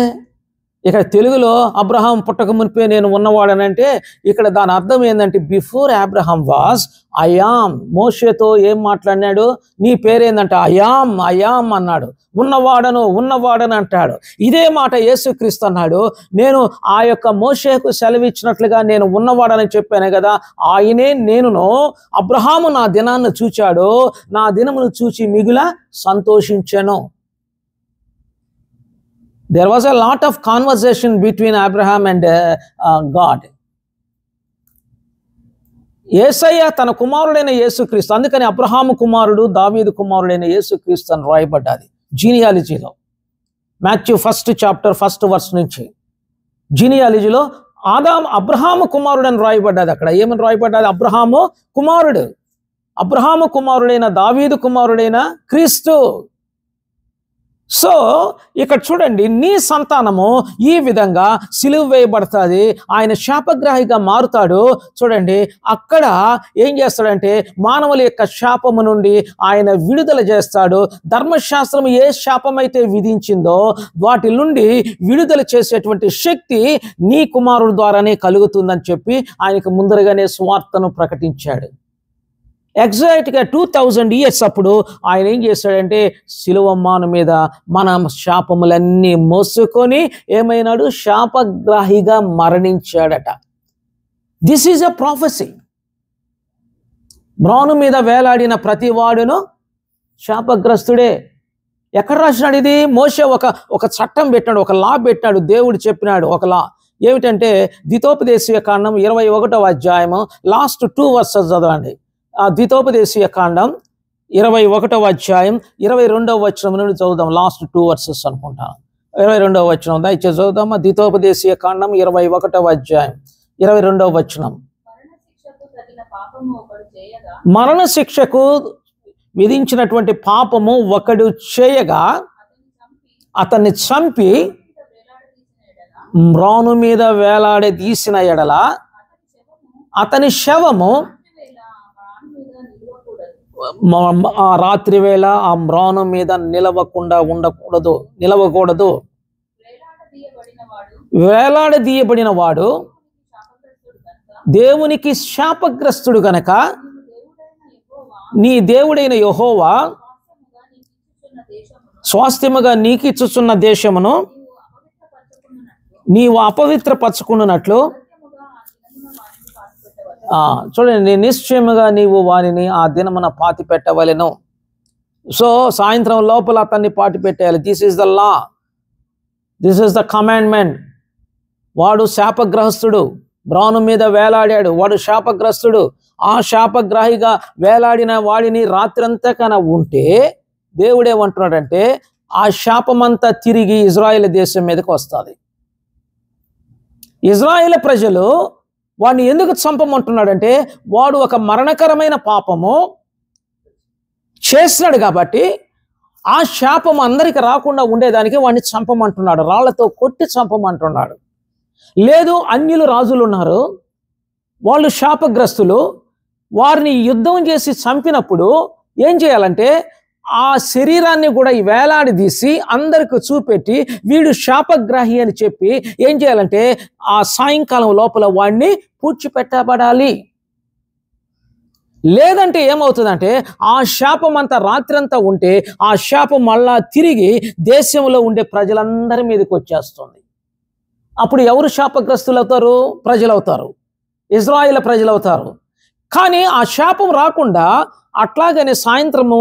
ఇక్కడ తెలుగులో అబ్రహాం పుట్టక మునిపే నేను ఉన్నవాడనంటే ఇక్కడ దాని అర్థం ఏంటంటే, before Abraham was I yam. మోషేతో ఏం మాట్లాడినాడు? నీ పేరేందంటే ఐ యామ్ అన్నాడు. ఉన్నవాడను అంటాడు. ఇదే మాట యేసుక్రీస్తు అన్నాడు, నేను ఆ యొక్క మోషేకు సెలవిచ్చినట్లుగా నేను ఉన్నవాడని చెప్పాను కదా, ఆయనే నేనును. అబ్రహాము నా దినాన్ని చూచాడు, నా దినమును చూచి మిగుల సంతోషించెను. There was a lot of conversation between Abraham and God. యేసయ్య తన కుమారుడైన యేసుక్రీస్తు, అందుకని అబ్రహాము కుమారుడు దావీదు కుమారుడైన యేసుక్రీస్తు అని రాయబడ్డది జీనియాలజీలో. Matthew 1st chapter 1st verse నుంచి జీనియాలజీలో అబ్రహాము కుమారుడు అని రాయబడ్డది. అక్కడ ఏమని రాయబడ్డది? అబ్రహాము కుమారుడైన దావీదు కుమారుడైన క్రీస్తు. సో ఇక్కడ చూడండి, నీ సంతానము ఈ విధంగా సిలువ వేయబడుతుంది, ఆయన శాపగ్రాహిగా మారుతాడు. చూడండి, అక్కడ ఏం చేస్తాడంటే మానవుల యొక్క శాపము నుండి ఆయన విడుదల చేస్తాడు. ధర్మశాస్త్రం ఏ శాపమైతే విధించిందో వాటి నుండి విడుదల చేసేటువంటి శక్తి నీ కుమారుడు ద్వారానే కలుగుతుందని చెప్పి ఆయనకు ముందరగానే సువార్తను ప్రకటించాడు. ఎగ్జాక్ట్గా 2000 years అప్పుడు ఆయన ఏం చేశాడంటే శిలువమ్మాను మీద మన శాపములన్నీ మోసుకొని ఏమైనాడు? శాపగ్రాహిగా మరణించాడట. This is a prophecy. మ్రాను మీద వేలాడిన ప్రతి వాడును శాపగ్రస్తుడే. ఎక్కడ రాసినాడు ఇది? మోషే ఒక చట్టం పెట్టాడు, ఒక లా పెట్టాడు. దేవుడు చెప్పినాడు ఒక లా. ఏమిటంటే ద్వితోపదేశీయ కాండం 21వ అధ్యాయము లాస్ట్ 2 verses చదవండి. ద్వితోపదేశీయ కాండం 21వ అధ్యాయం 22వ వచనం నుండి చదువుదాం. లాస్ట్ 2 verses అనుకుంటాను. 22వ వచనం దయచేసి చదువుదామా? ద్వితోపదేశీయ కాండం 21వ అధ్యాయం 22వ వచనం. మరణ శిక్షకు విధించినటువంటి పాపము ఒకడు చేయగా అతన్ని చంపి మ్రాను మీద వేలాడే తీసిన ఎడల అతని శవము ఆ రాత్రి వేళ ఆ మ్రాను మీద నిలవకూడదు. వేలాడదీయబడిన వాడు దేవునికి శాపగ్రస్తుడు గనక నీ దేవుడైన యెహోవా స్వాస్థ్యముగా నీకిచ్చుచున్న దేశమును నీవు అపవిత్రపరచుకున్నట్లు చూడండి, నిశ్చయముగా నీవు వారిని ఆ దినమున పాతి పెట్టవలెను. సో సాయంత్రం లోపల అతన్ని పాతి పెట్టేయాలి. This is the law, this is the commandment. వాడు శాపగ్రహస్తుడు, బ్రాను మీద వేలాడాడు, వాడు శాపగ్రస్తుడు. ఆ శాపగ్రాహిగా వేలాడిన వాడిని రాత్రంతా కన ఉంటే దేవుడేమంటున్నాడంటే ఆ శాపమంతా తిరిగి ఇజ్రాయేల్ దేశం మీదకి వస్తుంది. ఇజ్రాయేల్ ప్రజలు వాడిని ఎందుకు చంపమంటున్నాడంటే వాడు ఒక మరణకరమైన పాపము చేస్తున్నాడు కాబట్టి ఆ శాపం అందరికి రాకుండా ఉండేదానికి వాడిని చంపమంటున్నాడు, రాళ్లతో కొట్టి చంపమంటున్నాడు. లేదు, అన్యులు రాజులు ఉన్నారు, వాళ్ళు శాపగ్రస్తులు, వారిని యుద్ధం చేసి చంపినప్పుడు ఏం చేయాలంటే ఆ శరీరాన్ని కూడా వేలాడదీసి అందరికి చూపెట్టి వీడు శాపగ్రాహి అని చెప్పి ఏం చేయాలంటే ఆ సాయంకాలం లోపల వాడిని పూడ్చిపెట్టబడాలి. లేదంటే ఏమవుతుందంటే ఆ శాపం అంతా రాత్రంతా ఉంటే ఆ శాపం మళ్ళా తిరిగి దేశంలో ఉండే ప్రజలందరి మీదకి వచ్చేస్తుంది. అప్పుడు ఎవరు శాపగ్రస్తులు అవుతారు? ప్రజలు అవుతారు, ఇజ్రాయేల్ ప్రజలు అవుతారు. కానీ ఆ శాపం రాకుండా అట్లాగనే సాయంత్రము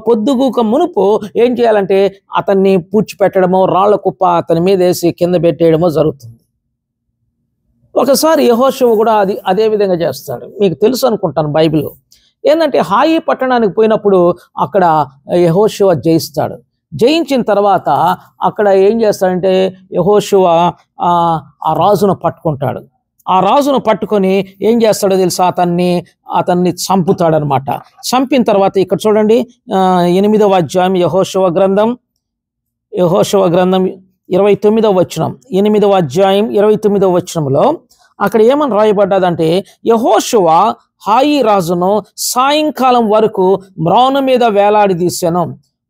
పొద్దుగూక మునుపు ఏం చేయాలంటే అతన్ని పూడ్చిపెట్టడమో రాళ్ల కుప్ప అతని మీద వేసి కింద పెట్టేయడమో జరుగుతుంది. ఒకసారి యెహోషువ కూడా అదే విధంగా చేస్తాడు. మీకు తెలుసు అనుకుంటాను, బైబిల్ ఏంటంటే హాయి పట్టణానికి పోయినప్పుడు అక్కడ యెహోషువ జయిస్తాడు. జయించిన తర్వాత అక్కడ ఏం చేస్తాడంటే యెహోషువ ఆ రాజును పట్టుకుంటాడు. ఆ రాజును పట్టుకొని ఏం చేస్తాడో తెలుసా, అతన్ని చంపుతాడనమాట. చంపిన తర్వాత ఇక్కడ చూడండి 8వ అధ్యాయం యెహోషువ గ్రంథం 29వ వచనం, 8వ అధ్యాయం 29వ వచనంలో అక్కడ ఏమని రాయబడ్డదంటే యెహోషువ హాయి రాజును సాయంకాలం వరకు మ్రాను మీద వేలాడదీశాను.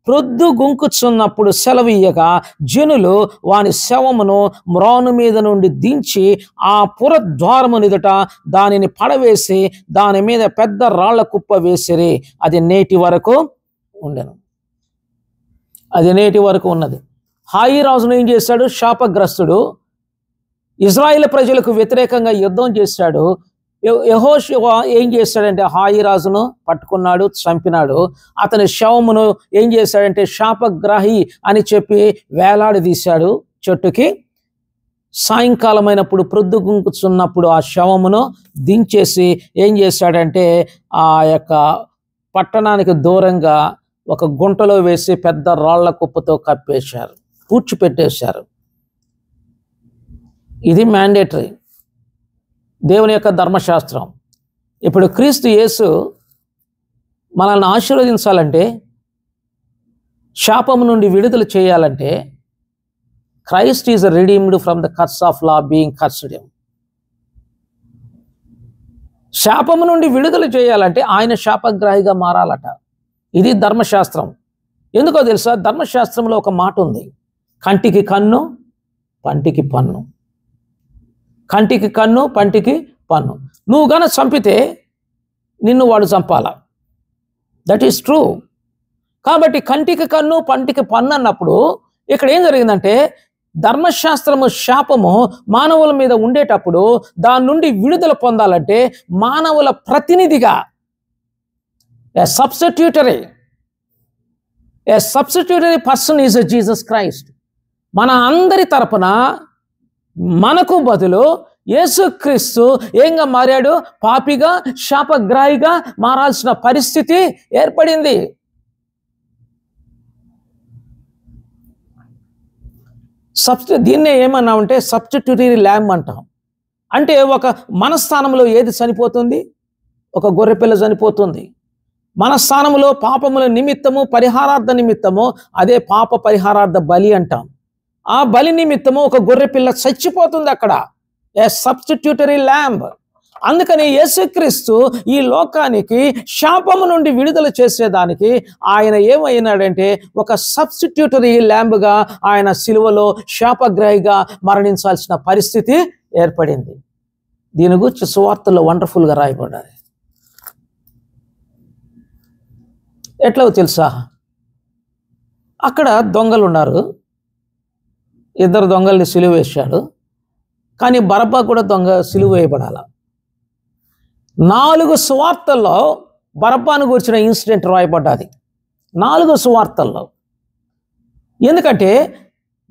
ప్రొద్దు గుంకుచున్నప్పుడు సెలవీయగా జనులు వాని శవమును మ్రాను మీద నుండి దించి ఆ పురద్వారము ఎదుట దానిని పడవేసి దాని మీద పెద్ద రాళ్ల కుప్ప వేసిరి. అది నేటి వరకు ఉండెను. అది నేటి వరకు ఉన్నది. హాయి రాజును ఏం చేశాడు? శాపగ్రస్తుడు, ఇజ్రాయేల్ ప్రజలకు వ్యతిరేకంగా యుద్ధం చేశాడు. యెహోషువ ఏం చేశాడంటే హాయి రాజును పట్టుకున్నాడు, చంపినాడు. అతని శవమును ఏం చేశాడంటే శాపగ్రాహి అని చెప్పి వేలాడదీశాడు చెట్టుకి. సాయంకాలం అయినప్పుడు ప్రొద్దుగుంకుచున్నప్పుడు ఆ శవమును దించేసి ఏం చేశాడంటే ఆ యొక్క పట్టణానికి దూరంగా ఒక గుంటలో వేసి పెద్ద రాళ్ల కుప్పతో కప్పేశారు, పూడ్చిపెట్టేశారు. ఇది మ్యాండేటరీ, దేవుని యొక్క ధర్మశాస్త్రం. ఇప్పుడు క్రీస్తు యేసు మనల్ని ఆశీర్వదించాలంటే, శాపము నుండి విడుదల చేయాలంటే Christ is redeemed from the curse of law being cursed. శాపము నుండి విడుదల చేయాలంటే ఆయన శాపగ్రాహిగా మారాలట. ఇది ధర్మశాస్త్రం. ఎందుకో తెలుసా? ధర్మశాస్త్రంలో ఒక మాట ఉంది, కంటికి కన్ను పంటికి పన్ను. కంటికి కన్ను పంటికి పన్ను. నువ్వు గన చంపితే నిన్ను వాడు చంపాల. That is true. కాబట్టి కంటికి కన్ను పంటికి పన్ను అన్నప్పుడు ఇక్కడ ఏం జరిగిందంటే ధర్మశాస్త్రము శాపము మానవుల మీద ఉండేటప్పుడు దాని నుండి విడుదల పొందాలంటే మానవుల ప్రతినిధిగా a substitutory person is a Jesus Christ. మన అందరి తరపున మనకు బదులు యేసుక్రీస్తు ఏంగా మారాడు? పాపిగా, శాపగ్రాహిగా మారాల్సిన పరిస్థితి ఏర్పడింది. దీన్నే ఏమన్నామంటే సబ్స్టిట్యూటరీ ల్యాంబ్ అంటాం. అంటే ఒక మన స్థానంలో ఏది చనిపోతుంది? ఒక గొర్రెపిల్ల చనిపోతుంది. మన స్థానంలో పాపముల నిమిత్తము పరిహారార్థ నిమిత్తము అదే పాప పరిహారార్థ బలి అంటాం. ఆ బలి నిమిత్తము ఒక గొర్రెపిల్ల చచ్చిపోతుంది అక్కడ, ఏ సబ్స్టిట్యూటరీ ల్యాంబ్. అందుకని యేసుక్రీస్తు ఈ లోకానికి శాపము నుండి విడుదల చేసేదానికి ఆయన ఏమైనాడంటే ఒక సబ్స్టిట్యూటరీ ల్యాంబ్గా ఆయన సిలువలో శాపగ్రాహిగా మరణించాల్సిన పరిస్థితి ఏర్పడింది. దీని గురించి సువార్తల్లో వండర్ఫుల్గా రాయబడ్డాయి. ఎట్లా తెలుసా? అక్కడ దొంగలు ఉన్నారు, ఇద్దరు దొంగల్ని సిలువ వేశాడు. కానీ బరబ్బా కూడా సిలువ వేయబడాల. 4 సువార్తల్లో బరబ్బాను గురించిన ఇన్సిడెంట్ రాయబడ్డది, 4 సువార్తల్లో. ఎందుకంటే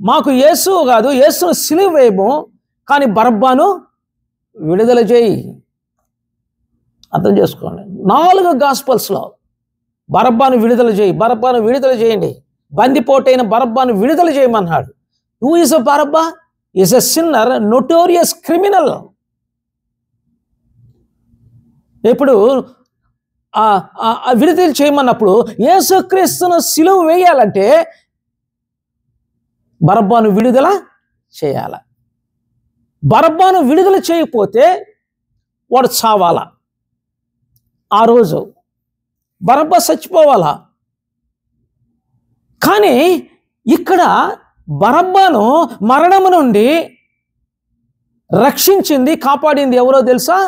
మాకు యేసు కాదు, యేసును సిలువ వేయము, కానీ బరబ్బాను విడుదల చేయి. అర్థం చేసుకోండి. 4 గాస్పల్స్లో బరబ్బాను విడుదల చేయి, బరబ్బాను విడుదల చేయండి, బందిపోటైన బరబ్బాను విడుదల చేయమన్నాడు. Who is a Barabbas? Is a sinner, notorious criminal. ఇప్పుడు విడుదల చేయమన్నప్పుడు యేసుక్రీస్తును సిలువ వేయాలంటే బరబ్బాను విడుదల చేయాల. బరబ్బాను విడుదల చేయకపోతే వాడు చావాలా. ఆ రోజు బరబ్బా చచ్చిపోవాలా. కానీ ఇక్కడ బరబ్బాను మరణము నుండి రక్షించింది, కాపాడింది ఎవరో తెలుసా?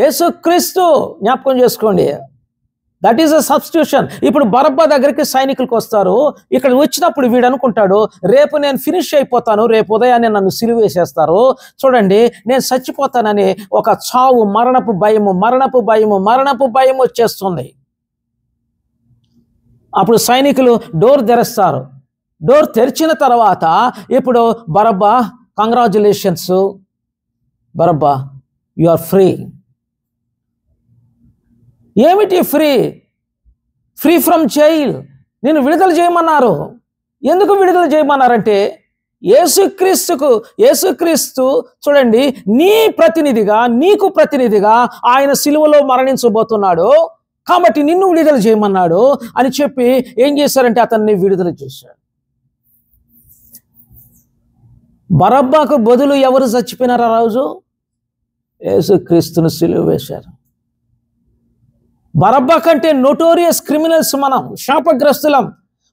యేసుక్రీస్తు. జ్ఞాపకం చేసుకోండి. That is a substitution. ఇప్పుడు బరబ్బా దగ్గరికి సైనికులకు వస్తారు. ఇక్కడ వచ్చినప్పుడు వీడు అనుకుంటాడు, రేపు నేను ఫినిష్ అయిపోతాను, రేపు ఉదయాన్నే నన్ను సిలువ వేసేస్తారు, చూడండి నేను చచ్చిపోతానని ఒక చావు, మరణపు భయము వచ్చేస్తుంది. అప్పుడు సైనికులు డోర్ తెరుస్తారు. డోర్ తెరిచిన తర్వాత ఇప్పుడు Barabbas, congratulations Barabbas, you are free. ఏమిటి ఫ్రీ? Free from jail. నేను విడుదల చేయమన్నారు. ఎందుకు విడుదల చేయమన్నారంటే యేసుక్రీస్తు చూడండి, నీ ప్రతినిధిగా, నీకు ప్రతినిధిగా ఆయన సిలువలో మరణించబోతున్నాడు, కాబట్టి నిన్ను విడుదల చేయమన్నాడు అని చెప్పి ఏం చేశారంటే అతన్ని విడుదల చేశాడు. బరబ్బాకు బదులు ఎవరు చచ్చిపోయినారు ఆ రోజు? యేసుక్రీస్తును సిలువ వేశారు. బరబ్బా కంటే నోటోరియస్ క్రిమినల్స్ మనం, శాపగ్రస్తులం.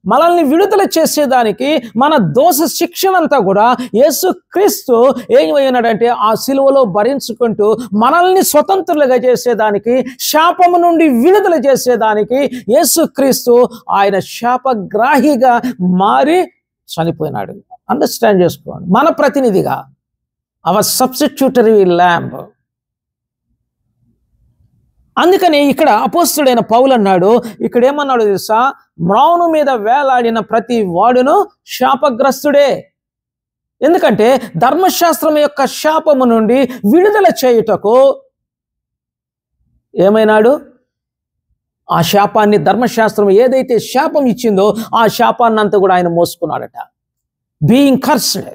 మనల్ని విడుదల చేసేదానికి మన దోష శిక్షణ అంతా కూడా యేసుక్రీస్తు ఏమైనాడంటే ఆ సిలువలో భరించుకుంటూ మనల్ని స్వతంత్రులుగా చేసేదానికి, శాపము నుండి విడుదల చేసేదానికి యేసుక్రీస్తు ఆయన శాపగ్రాహిగా మారి చనిపోయినాడు. అండర్స్టాండ్ చేసుకోండి. మన ప్రతినిధిగా, అవర్ సబ్స్టిట్యూటరీ ల్యాంబ్. అందుకని ఇక్కడ అపోస్తుడైన పౌలు అన్నాడు, ఇక్కడ ఏమన్నాడు తెలుసా? మ్రాను మీద వేలాడిన ప్రతి వాడును శాపగ్రస్తుడే. ఎందుకంటే ధర్మశాస్త్రం యొక్క శాపము నుండి విడుదల చేయుటకు ఏమైనాడు? ఆ శాపాన్ని, ధర్మశాస్త్రం ఏదైతే శాపం ఇచ్చిందో ఆ శాపాన్ని అంతా కూడా ఆయన మోసుకున్నాడట. బీయింగ్ కర్స్డ్,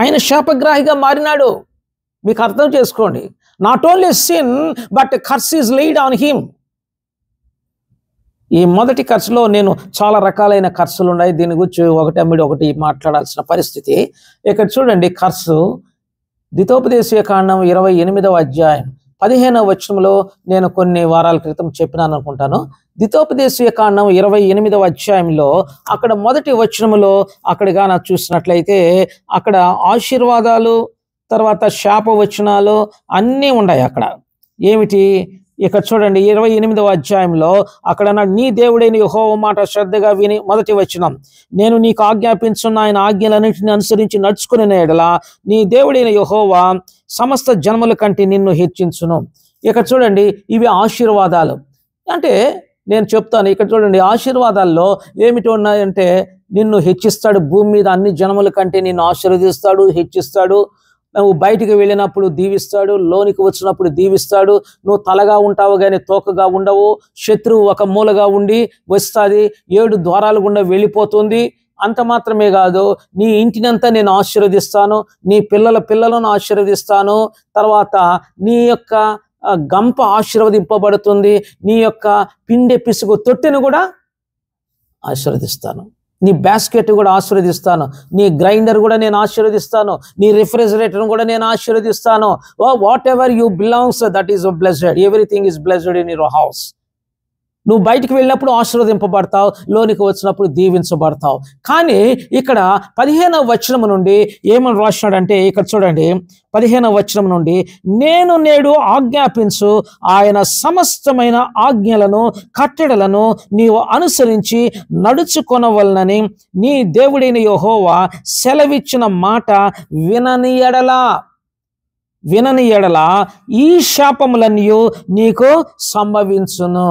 ఆయన శాపగ్రాహిగా మారినాడు. మీకు అర్థం చేసుకోండి. Not only sin but curse is laid on him. ఈ మొదటి కర్సులో నేను చాలా రకాలైన కర్సులు ఉన్నాయి, దీని గురించి ఒకటి మాట్లాడాల్సిన పరిస్థితి. ఇక్కడ చూడండి, కర్సు ద్వితోపదేశీయ కాండం 28వ అధ్యాయం 15వ వచనంలో నేను కొన్ని వారాల క్రితం చెప్పినాను అనుకుంటాను. ద్వితోపదేశీయ కాండం 28వ అధ్యాయంలో అక్కడ మొదటి వచనములో అక్కడగా నాకు చూసినట్లయితే అక్కడ ఆశీర్వాదాలు, తర్వాత శాపవచనాలు అన్నీ ఉన్నాయి అక్కడ. ఏమిటి? ఇక్కడ చూడండి 28వ అధ్యాయంలో అక్కడ నీ దేవుడైన యెహోవా మాట శ్రద్ధగా విని, మొదటి వచనం, నేను నీకు ఆజ్ఞాపించున్న ఆయన ఆజ్ఞలన్నింటిని అనుసరించి నడుచుకునే ఎడల నీ దేవుడైన యెహోవా సమస్త జన్మల కంటే నిన్ను హెచ్చించును. ఇక్కడ చూడండి, ఇవి ఆశీర్వాదాలు. అంటే నేను చెప్తాను, ఇక్కడ చూడండి, ఆశీర్వాదాల్లో ఏమిటి ఉన్నాయంటే నిన్ను హెచ్చిస్తాడు, భూమి మీద అన్ని జన్మల కంటే నిన్ను ఆశీర్వదిస్తాడు, హెచ్చిస్తాడు. నువ్వు బయటికి వెళ్ళినప్పుడు దీవిస్తాడు, లోనికి వచ్చినప్పుడు దీవిస్తాడు. నువ్వు తలగా ఉంటావు కానీ తోకగా ఉండవు. శత్రువు ఒక మూలగా ఉండి వస్తుంది, 7 ద్వారాల గుండా వెళ్ళిపోతుంది. అంత మాత్రమే కాదు, నీ ఇంటినంతా నేను ఆశీర్వదిస్తాను, నీ పిల్లలను ఆశీర్వదిస్తాను. తర్వాత నీ యొక్క గంప ఆశీర్వదింపబడుతుంది, నీ యొక్క పిండె పిసుగు తొట్టెను కూడా ఆశీర్వదిస్తాను. నీ బాస్కెట్ కూడా ఆశీర్వదిస్తాను, నీ గ్రైండర్ కూడా నేను ఆశీర్వదిస్తాను, నీ రిఫ్రిజిరేటర్ కూడా నేను ఆశీర్వదిస్తాను. Whatever you belongs that is blessed, everything is blessed in your house. నువ్వు బయటికి వెళ్ళినప్పుడు ఆశీర్వదింపబడతావు, లోనికి వచ్చినప్పుడు దీవించబడతావు. కానీ ఇక్కడ 15వ వచనం నుండి ఏమని రాసినాడంటే, ఇక్కడ చూడండి 15వ వచనం నుండి, నేను నేడు ఆజ్ఞాపించు ఆయన సమస్తమైన ఆజ్ఞలను కట్టడలను నీవు అనుసరించి నడుచుకొనవలనని నీ దేవుడైన యెహోవా సెలవిచ్చిన మాట వినని ఎడల ఈ శాపములన్నీ నీకు సంభవించును.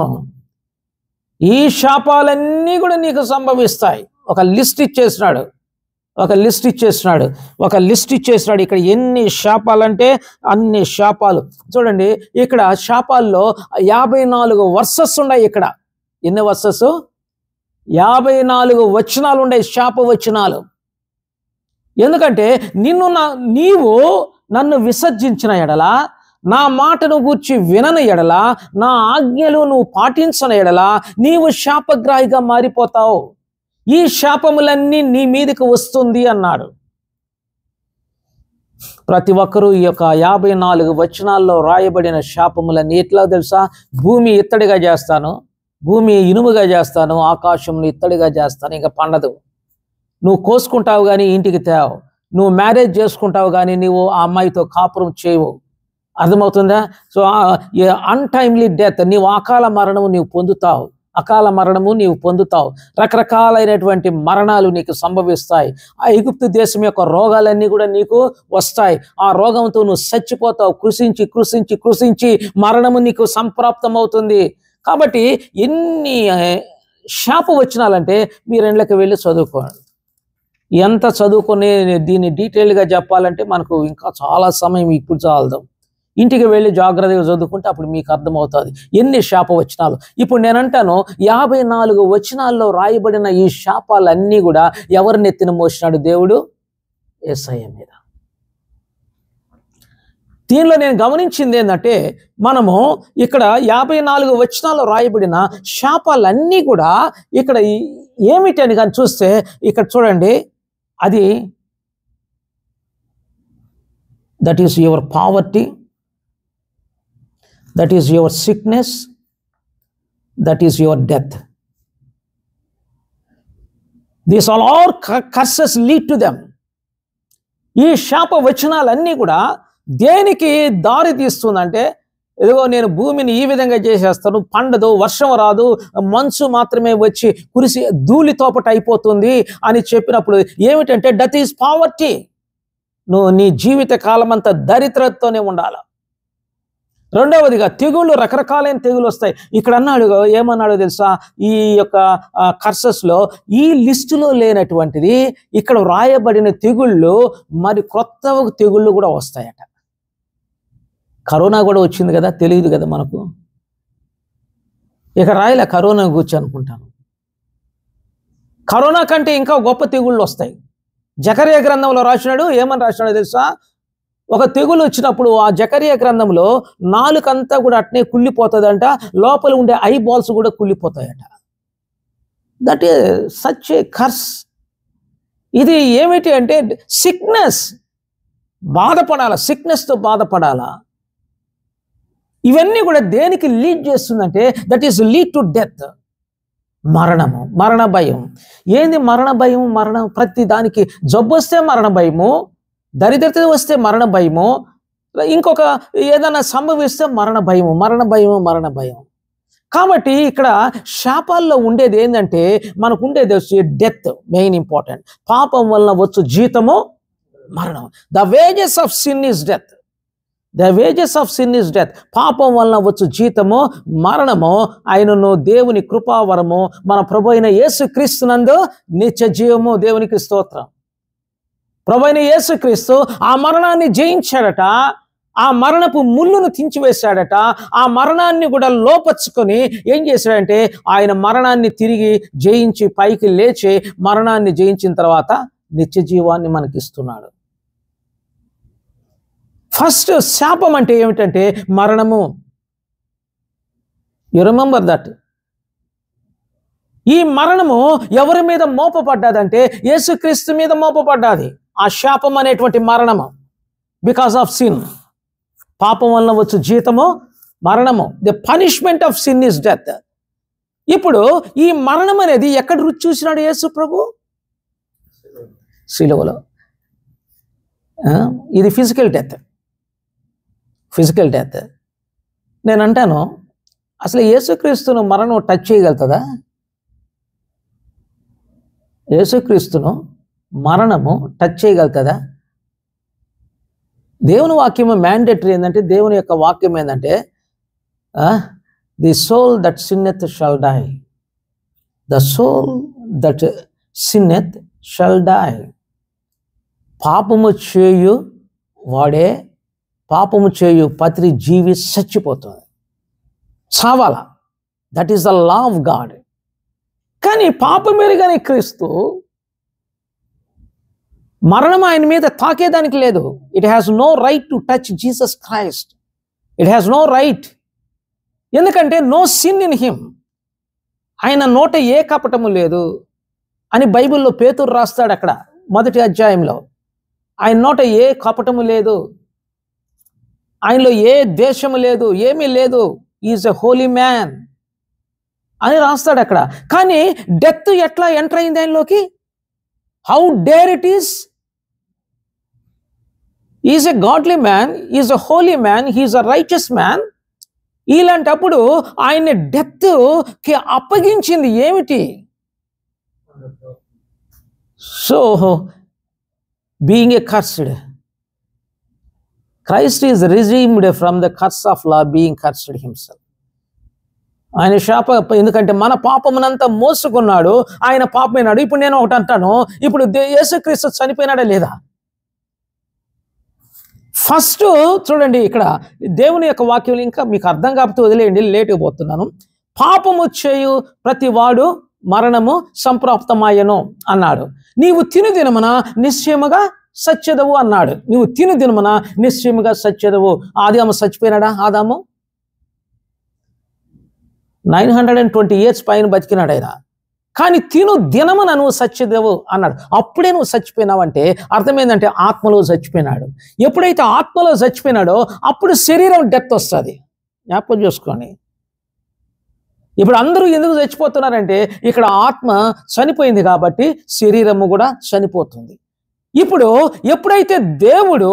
ఈ శాపాలన్నీ కూడా నీకు సంభవిస్తాయి. ఒక లిస్ట్ ఇచ్చేసినాడు. ఇక్కడ ఎన్ని శాపాలంటే అన్ని శాపాలు. చూడండి, ఇక్కడ శాపాల్లో 54 వర్సెస్ ఉన్నాయి. ఇక్కడ ఎన్ని వర్సెస్? 54 వచనాలు ఉన్నాయి, శాప వచనాలు. ఎందుకంటే నీవు నన్ను విసర్జించిన ఎడల, నా మాటను గూర్చి వినని ఎడల, నా ఆజ్ఞలు నువ్వు పాటించని ఎడల నీవు శాపగ్రాహిగా మారిపోతావు. ఈ శాపములన్నీ నీ మీదకి వస్తుంది అన్నాడు. ప్రతి ఒక్కరూ ఈ యొక్క 54 వచనాల్లో రాయబడిన శాపములన్నీ ఎట్లా తెలుసా? భూమి ఇత్తడిగా చేస్తాను, భూమి ఇనుముగా చేస్తాను, ఆకాశంను ఇత్తడిగా చేస్తాను, ఇంకా పండదు. నువ్వు కోసుకుంటావు కానీ ఇంటికి తేవు, నువ్వు మ్యారేజ్ చేసుకుంటావు కానీ నీవు ఆ అమ్మాయితో కాపురం చేయవు. అర్థమవుతుందా? సో అన్టైమ్లీ డెత్, నీవు అకాల మరణము నీవు పొందుతావు. రకరకాలైనటువంటి మరణాలు నీకు సంభవిస్తాయి. ఆ ఎగుప్తు దేశం యొక్క రోగాలన్నీ కూడా నీకు వస్తాయి. ఆ రోగంతో నువ్వు చచ్చిపోతావు. కృషించి మరణము నీకు సంప్రాప్తం అవుతుంది. కాబట్టి ఎన్ని శాప వచనాలంటే మీరు ఇండ్లకి వెళ్ళి చదువుకోండి. ఎంత చదువుకొని దీన్ని డీటెయిల్గా చెప్పాలంటే మనకు ఇంకా చాలా సమయం ఇప్పుడు చాలదు. ఇంటికి వెళ్ళి జాగ్రత్తగా చదువుకుంటే అప్పుడు మీకు అర్థమవుతుంది ఎన్ని శాప వచనాలు. ఇప్పుడు నేనంటాను 54 వచనాల్లో రాయబడిన ఈ శాపాలన్నీ కూడా ఎవరిని ఎత్తిన మోసినాడు? దేవుడు యేసయ్య మీద. దీనిలో నేను గమనించింది ఏంటంటే, మనము ఇక్కడ 54 వచనాల్లో రాయబడిన శాపాలన్నీ కూడా ఇక్కడ ఏమిటని కానీ చూస్తే, ఇక్కడ చూడండి, అది that is your poverty, that is your sickness, that is your death. These all curses lead to them. ఈ శాప వచనాలన్నీ కూడా దేనికి దారి తీస్తుందంటే, ఏదో నేను భూమిని ఈ విధంగా చేసేస్తాను, పండదు, వర్షం రాదు, మంచు మాత్రమే వచ్చి కురిసి ధూళితోపట అయిపోతుంది అని చెప్పినప్పుడు ఏమిటంటే, దట్ ఈస్ పావర్టీ. నువ్వు నీ జీవిత కాలం అంతా దరిద్రతతోనే ఉండాలి. రెండవదిగా తెగుళ్ళు, రకరకాలైన తెగులు వస్తాయి. ఇక్కడ అన్నాడు, ఏమన్నాడో తెలుసా? ఈ యొక్క కర్సెస్లో ఈ లిస్టులో లేనటువంటిది ఇక్కడ రాయబడిన తెగుళ్ళు, మరి కొత్త తెగుళ్ళు కూడా వస్తాయట. కరోనా కూడా వచ్చింది కదా, తెలియదు కదా మనకు. ఇక రాయలే కరోనా గురించి అనుకుంటాను. కరోనా కంటే ఇంకా గొప్ప తెగుళ్ళు వస్తాయి. జకర్యా గ్రంథంలో రాసినాడు, ఏమని రాసినాడో తెలుసా? ఒక తెగులు వచ్చినప్పుడు ఆ జకర్యా గ్రంథంలో నాలుకంతా కూడా అట్నే కుళ్ళిపోతుందంట, లోపల ఉండే ఐ బాల్స్ కూడా కుళ్ళిపోతాయట. That is such a curse. ఇది ఏమిటి అంటే సిక్నెస్, బాధపడాలా, సిక్నెస్తో బాధపడాలా. ఇవన్నీ కూడా దేనికి లీడ్ చేస్తుందంటే, that is lead to death. మరణము, మరణ భయం. ఏంది మరణ భయం? మరణం ప్రతి దానికి జబ్బు వస్తే మరణ భయము, దరిద్రత వస్తే మరణ భయము, ఇంకొక ఏదైనా సంభవిస్తే మరణ భయము. కాబట్టి ఇక్కడ శాపాల్లో ఉండేది ఏంటంటే, మనకు ఉండేది డెత్ మెయిన్ ఇంపార్టెంట్. పాపం వలన వచ్చు జీతము మరణం. The wages of sin is death. పాపం వలన వచ్చు జీతము మరణము, ఆయనను దేవుని కృపావరము మన ప్రభు అయిన యేసుక్రీస్తునందు నిత్య జీవము. దేవునికి స్తోత్రం. ప్రభు అయిన యేసుక్రీస్తు ఆ మరణాన్ని జయించాడట, ఆ మరణపు ముళ్ళును తీంచివేశాడట. ఆ మరణాన్ని కూడా లోపరుచుకొని ఏం చేశాడంటే, ఆయన మరణాన్ని తిరిగి జయించి పైకి లేచి మరణాన్ని జయించిన తర్వాత నిత్య జీవాన్ని మనకిస్తున్నాడు. ఫస్ట్ శాపం అంటే ఏమిటంటే మరణము. You remember that. ఈ మరణము ఎవరి మీద మోపబడ్డదంటే యేసుక్రీస్తు మీద మోపబడ్డాది. ఆ శాపం అనేటువంటి మరణము బికాస్ ఆఫ్ సిన్. పాపం వలన వచ్చు జీతము మరణము. The punishment of sin is death. ఇప్పుడు ఈ మరణం అనేది ఎక్కడ రుచి చూసినాడు యేసు ప్రభు? సిలువలో. ఇది ఫిజికల్ డెత్. Physical death. నేను అంటాను, అసలు యేసుక్రీస్తును మరణం టచ్ చేయగలుగుతుందా? యేసుక్రీస్తును మరణము టచ్ చేయగలుగుతుందా? దేవుని వాక్యము మ్యాండేటరీ ఏంటంటే, దేవుని యొక్క వాక్యం ఏంటంటే, the soul that sinneth shall die. The soul that sinneth shall die. పాపము చేయు వాడే, పాపము చేయు ప్రతి జీవి చచ్చిపోతుంది, చావాల. That is the law of God. కానీ పాపమెరుగని క్రీస్తు మరణం ఆయన మీద తాకేదానికి లేదు. It has no right to touch Jesus Christ. It has no right. ఎందుకంటే నో సిన్ ఇన్ హిమ్. ఆయన నోట ఏ కపటము లేదు అని బైబిల్లో పేతురు రాస్తాడు అక్కడ 1వ అధ్యాయంలో. ఆయన నోట ఏ కపటము లేదు, ఆయనలో ఏ ద్వేషము లేదు, ఏమీ లేదు. ఈజ్ ఎ హోలీ మ్యాన్ అని రాస్తాడు అక్కడ. కానీ డెత్ ఎట్లా ఎంటర్ అయింది ఆయనలోకి? How dare it is? Is a godly man, is a holy man, he is a righteous man. ఇలాంటప్పుడు ఆయన డెత్కి అప్పగించింది ఏమిటి? So being a cursed, Christ is redeemed from the curse of law, being cursed himself. ఆయన శాప, ఎందుకంటే మన పాపమునంతా మోసుకున్నాడు, ఆయన పాపమైనాడు. ఇప్పుడు నేను ఒకటి అంటాను, ఇప్పుడు యేసుక్రీస్తు చనిపోయినాడా లేదా? ఫస్ట్ చూడండి, ఇక్కడ దేవుని యొక్క వాక్యం ఇంకా మీకు అర్థం కాకపోతే వదిలేయండి, లేటుగా పోతున్నాను. పాపము చేయు ప్రతి వాడు మరణము సంప్రాప్తమాయను అన్నాడు. నీవు తిను దినమున నిశ్చయముగా సత్యదవు అన్నాడు. నువ్వు తిను దినమున నిశ్చయముగా సత్యదవు. ఆదాము చచ్చిపోయినాడా? ఆదాము 920 years పైన బతికినాడు ఆయన. కానీ తిను దినమున నువ్వు సత్యదవు అన్నాడు. అప్పుడే నువ్వు చచ్చిపోయినావంటే అర్థం ఏంటంటే ఆత్మలో చచ్చిపోయినాడు. ఎప్పుడైతే ఆత్మలో చచ్చిపోయినాడో అప్పుడు శరీరం డెత్ వస్తుంది. జ్ఞాపకం చేసుకోండి. ఇప్పుడు అందరూ ఎందుకు చచ్చిపోతున్నారంటే ఇక్కడ ఆత్మ చనిపోయింది కాబట్టి శరీరము కూడా చనిపోతుంది. ఇప్పుడు ఎప్పుడైతే దేవుడు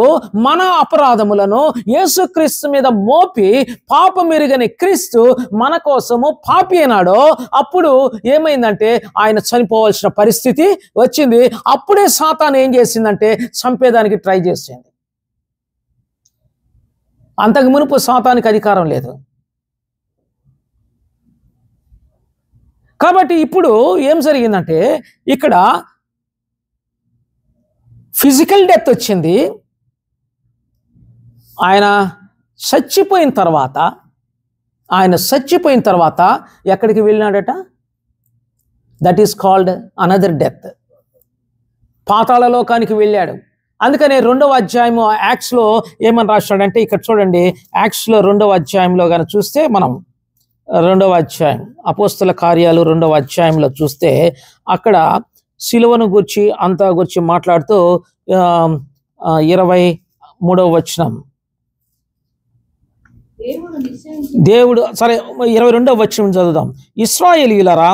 మన అపరాధములను యేసుక్రీస్తు మీద మోపి పాపమెరుగని క్రీస్తు మన కోసము పాపి అయినాడో అప్పుడు ఏమైందంటే ఆయన చనిపోవాల్సిన పరిస్థితి వచ్చింది. అప్పుడే సాతాను ఏం చేసిందంటే చంపేదానికి ట్రై చేసింది. అంతకు మునుపు సాతానికి అధికారం లేదు. కాబట్టి ఇప్పుడు ఏం జరిగిందంటే ఇక్కడ ఫిజికల్ డెత్ వచ్చింది. ఆయన చచ్చిపోయిన తర్వాత ఎక్కడికి వెళ్ళినాడట? That is called another death. పాతాళ లోకానికి వెళ్ళాడు. అందుకనే 2వ అధ్యాయము యాక్ట్స్లో ఏమని రాశాడంటే, ఇక్కడ చూడండి, యాక్ట్స్లో 2వ అధ్యాయంలో కానీ చూస్తే, మనం 2వ అధ్యాయం అపోస్తల కార్యాలు 2వ అధ్యాయంలో చూస్తే అక్కడ సిలువను గురించి అంతా గురించి మాట్లాడుతూ 23వ వచనం, దేవుడు, సరే 22వ వచనం చదువుదాం. ఇశ్రాయేలీయులారా,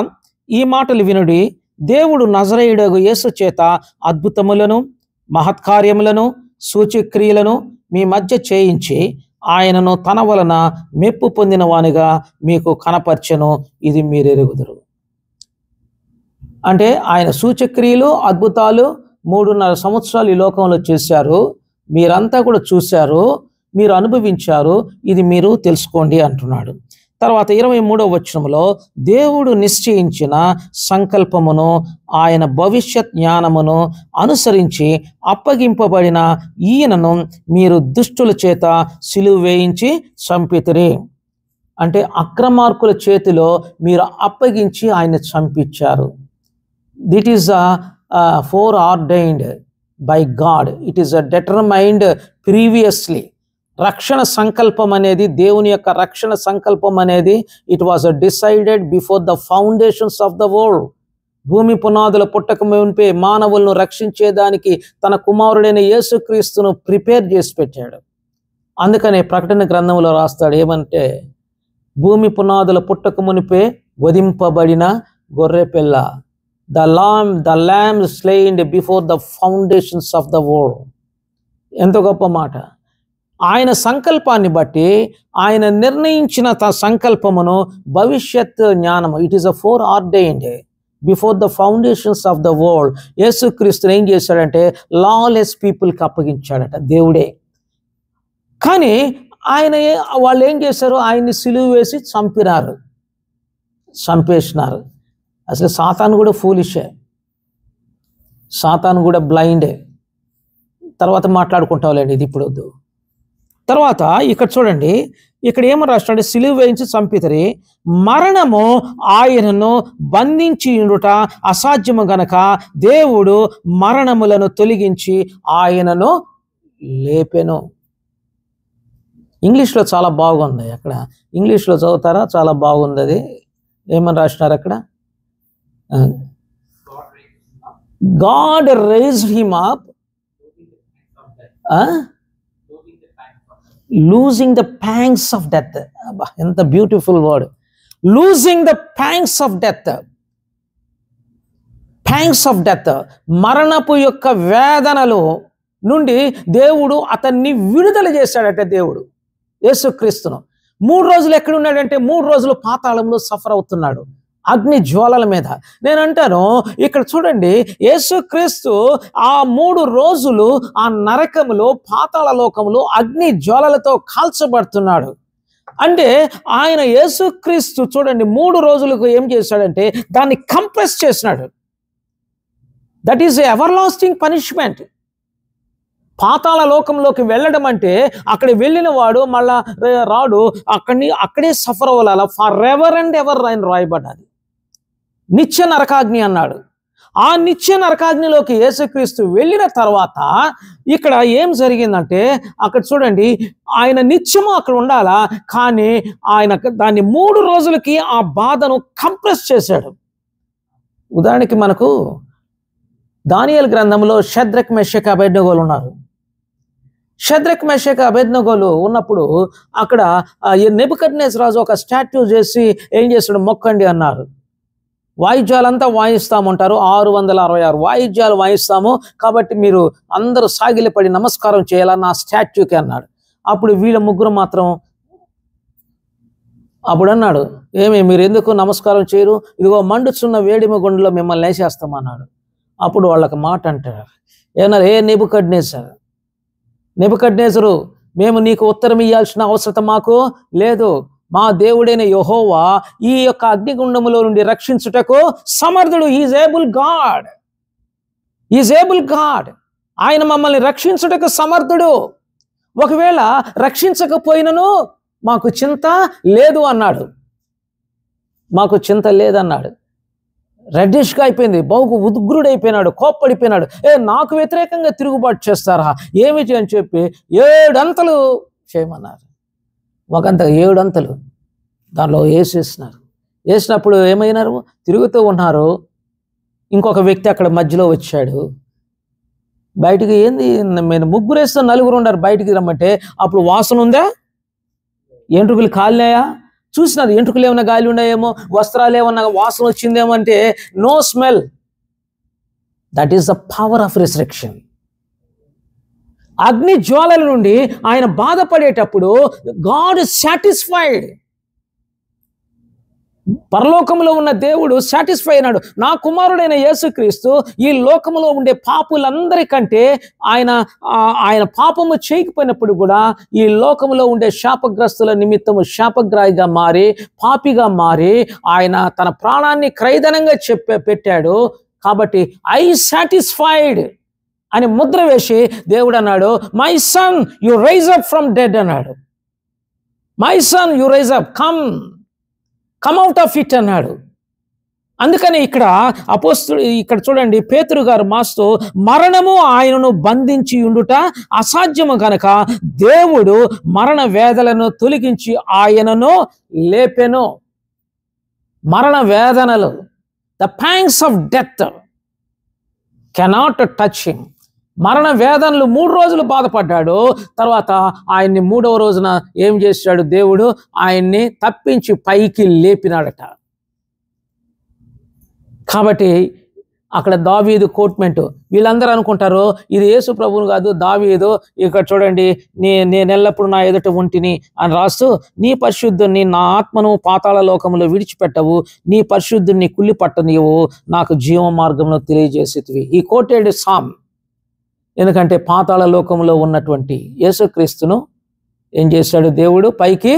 ఈ మాటలు వినుడి. దేవుడు నజరేయుడగు యేసు చేత అద్భుతములను మహత్కార్యములను సూచక్రియలను మీ మధ్య చేయించి ఆయనను తన వలన మెప్పు పొందిన వానిగా మీకు కనపర్చెను. ఇది మీరెరుగుదురు. అంటే ఆయన సూచక్రియలు అద్భుతాలు 3.5 సంవత్సరాలు ఈ లోకంలో చేశారు. మీరంతా కూడా చూశారు, మీరు అనుభవించారు. ఇది మీరు తెలుసుకోండి అంటున్నాడు. తర్వాత 23వ వచనంలో దేవుడు నిశ్చయించిన సంకల్పమును ఆయన భవిష్యత్ జ్ఞానమును అనుసరించి అప్పగింపబడిన ఈయనను మీరు దుష్టుల చేత సిలువ వేయించి చంపితిరి. అంటే అక్రమార్కుల చేతిలో మీరు అప్పగించి ఆయన చంపించారు. That is foreordained by God. It is determined previously. రక్షణ సంకల్పం అనేది, దేవుని యొక్క రక్షణ సంకల్పం అనేది it was decided before the foundations of the world. భూమి పునాదుల పుట్టక మునిపే మానవులను రక్షించేదానికి తన కుమారుడైన యేసుక్రీస్తును ప్రిపేర్ చేసి పెట్టాడు. అందుకనే ప్రకటన గ్రంథంలో రాస్తాడు ఏమంటే, భూమి పునాదుల పుట్టక మునిపే వధింపబడిన గొర్రెపిల్ల, the lamb slain before the foundations of the world. ఎంత గొప్ప మాట! ఆయన సంకల్పాన్ని బట్టి, ఆయన నిర్ణయించిన సంకల్పమును భవిష్యత్ జ్ఞానము, it is a four ordained before the foundations of the world. యేసుక్రీస్తుని ఏం చేశాడంటే లాలెస్ పీపుల్కి అప్పగించాడట దేవుడే. కానీ వాళ్ళు ఏం చేశారు? ఆయన్ని సిలువ వేసి చంపేసినారు. అసలు సాతాను కూడా ఫూలిషే, సాతాను కూడా బ్లైండే. తర్వాత మాట్లాడుకుంటావులేండి, ఇది ఇప్పుడు వద్దు. తర్వాత ఇక్కడ చూడండి, ఇక్కడ ఏమని రాస్తాడు? సిలువ వేయించి చంపితరి, మరణము ఆయనను బంధించి ఉండుట అసాధ్యము గనక దేవుడు మరణములను తొలగించి ఆయనను లేపెను. ఇంగ్లీష్లో చాలా బాగుంది. అక్కడ ఇంగ్లీష్లో చదువుతారా? చాలా బాగుంది. అది ఏమని రాసినారు అక్కడ? God raised him up loosing the pangs of death. ఎంత beautiful word, loosing the pangs of death. Pangs of death, మరణపు యొక్క వేదనలు నుండి దేవుడు అతన్ని విడుదల చేశాడట. దేవుడు యేసుక్రీస్తును 3 రోజులు ఎక్కడున్నాడంటే 3 రోజులు పాతాళంలో సఫర్ అవుతున్నాడు, అగ్ని జ్వాలల మీద. నేను అంటాను, ఇక్కడ చూడండి, యేసుక్రీస్తు ఆ 3 రోజులు ఆ నరకములో, పాతాళ లోకములో అగ్ని జ్వాలలతో కాల్చబడుతున్నాడు. అంటే ఆయన యేసుక్రీస్తు చూడండి 3 రోజులకు ఏం చేశాడంటే దాన్ని కంప్రెస్ చేసినాడు. That is everlasting punishment. పాతాళ లోకంలోకి వెళ్ళడం అంటే అక్కడ వెళ్ళిన వాడు మళ్ళా రాడు, అక్కడే సఫర్ అవ్వాలి. ఫర్ ఎవర్ అండ్ ఎవర్ ఆయన రాయబడ్డాది. నిత్య నరకాగ్ని అన్నాడు. ఆ నిత్య నరకాగ్నిలోకి యేసుక్రీస్తు వెళ్ళిన తర్వాత ఇక్కడ ఏం జరిగిందంటే, అక్కడ చూడండి, ఆయన నిత్యము అక్కడ ఉండాలా, కానీ ఆయన దాన్ని 3 రోజులకి ఆ బాధను కంప్రెస్ చేశాడు. ఉదాహరణకి మనకు దానియేలు గ్రంథంలో షద్రక్ మెషక్ అబేద్నెగోలు ఉన్నారు. షద్రక్ మెషక్ అబేద్నెగోలు ఉన్నప్పుడు అక్కడ నెబుకద్నెజర్ రాజు ఒక స్టాట్యూ చేసి ఏం చేస్తాడు? మొక్కండి అన్నారు. వాయిద్యాలంతా వాయిస్తామంటారు, 666 వాయిద్యాలు వాయిస్తాము, కాబట్టి మీరు అందరూ సాగిలపడి నమస్కారం చేయాలని నా స్టాట్యూకి అన్నాడు. అప్పుడు వీళ్ళ ముగ్గురు మాత్రం అప్పుడు అన్నాడు, మీరు ఎందుకు నమస్కారం చేయరు? ఇదిగో మండుచున్న వేడిమ గుండెలో మిమ్మల్ని వేసేస్తామన్నాడు. అప్పుడు వాళ్ళకి మాట అంటారు, ఏమన్నారు? నెబుకద్నెజరు, మేము నీకు ఉత్తరం ఇవ్వాల్సిన అవసరం మాకు లేదు. మా దేవుడైన యెహోవా ఈ యొక్క అగ్నిగుండములో నుండి రక్షించుటకు సమర్థుడు. Is able God. ఆయన మమ్మల్ని రక్షించుటకు సమర్థుడు. ఒకవేళ రక్షించకపోయినను మాకు చింత లేదు అన్నాడు. రెడ్డిష్గా అయిపోయింది, బహుకు ఉగ్రుడైపోయినాడు, కోప్పడిపోయినాడు. నాకు వ్యతిరేకంగా తిరుగుబాటు చేస్తారా ఏమిటి అని చెప్పి 7 అంతలు చేయమన్నారు. ఒకంత 7 అంతలు దానిలో వేసినప్పుడు ఏమైనారు? తిరుగుతూ ఉన్నారు. ఇంకొక వ్యక్తి అక్కడ మధ్యలో వచ్చాడు. బయటికి మీరు 3 వేస్తే 4 ఉన్నారు, బయటికి రమ్మంటే అప్పుడు వాసన ఉందా? ఎంట్రుకలు కాలినాయా? చూసినారు, ఎంట్రుకలు ఏమన్నా గాలి ఉన్నాయేమో, వస్త్రాలు ఏమన్నా వాసన వచ్చిందేమో అంటే no smell. That is the power of resurrection. అగ్ని జ్వాలల నుండి ఆయన బాధపడేటప్పుడు గాడ్ సాటిస్ఫైడ్. పరలోకంలో ఉన్న దేవుడు సాటిస్ఫై అయినాడు. నా కుమారుడైన యేసుక్రీస్తు ఈ లోకములో ఉండే పాపులందరికంటే ఆయన పాపము చేయకపోయినప్పుడు కూడా ఈ లోకములో ఉండే శాపగ్రస్తుల నిమిత్తము శాపగ్రాహిగా మారి, పాపిగా మారి ఆయన తన ప్రాణాన్ని క్రయధనంగా పెట్టాడు. కాబట్టి ఐ సాటిస్ఫైడ్ అని ముద్ర వేసి దేవుడు అన్నాడు, my son you rise up from dead అన్నాడు. My son you rise up, come out of it అన్నాడు. అందుకని ఇక్కడ చూడండి, పేతురు గారు మాస్తూ మరణము ఆయనను బంధించి ఉండుట అసాధ్యము గనక దేవుడు మరణ వేదనలను తొలగించి ఆయనను లేపెను. మరణ వేదనలు, the pangs of death cannot touch him. మరణ వేదనలు 3 రోజులు బాధపడ్డాడు. తర్వాత ఆయన్ని 3వ రోజున ఏం చేశాడు? దేవుడు ఆయన్ని తప్పించి పైకి లేపినాడట. కాబట్టి అక్కడ దావీదు కోట్మెంట్, వీళ్ళందరూ అనుకుంటారు ఇది యేసు ప్రభువును కాదు, దావీదు. ఇక్కడ చూడండి, నేను ఎల్లప్పుడు నా ఎదుట ఉంటిని అని రాస్తూ, నీ పరిశుద్ధుని నా ఆత్మను పాతాళ లోకంలో విడిచిపెట్టవు, నీ పరిశుద్ధుని కుళ్ళి పట్టనివ్వు, నాకు జీవ మార్గంలో తెలియజేసేటివి. ఈ కోటెడ్ సామ్. ఎందుకంటే పాతాళ లోకంలో ఉన్నటువంటి యేసుక్రీస్తును ఏం చేశాడు? దేవుడు పైకి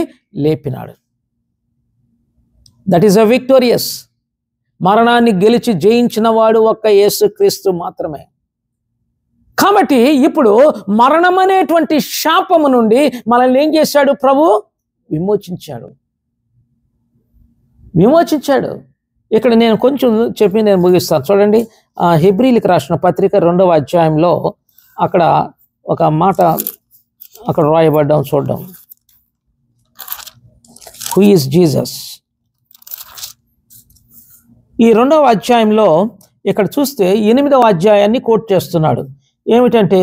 లేపినాడు. That is a victorious. మరణాన్ని గెలిచి జయించిన వాడు ఒక్క యేసుక్రీస్తు మాత్రమే. కాబట్టి ఇప్పుడు మరణం అనేటువంటి శాపము నుండి మనల్ని ఏం చేశాడు? ప్రభు విమోచించాడు. ఇక్కడ నేను కొంచెం చెప్పి నేను ముగిస్తాను. చూడండి, హెబ్రీలకు రాసిన పత్రిక 2వ అధ్యాయంలో అక్కడ ఒక మాట అక్కడ రాయబడ్డాం, చూద్దాం. Who is Jesus? ఈ 2వ అధ్యాయంలో ఇక్కడ చూస్తే 8వ అధ్యాయాన్ని కోట్ చేస్తున్నాడు. ఏమిటంటే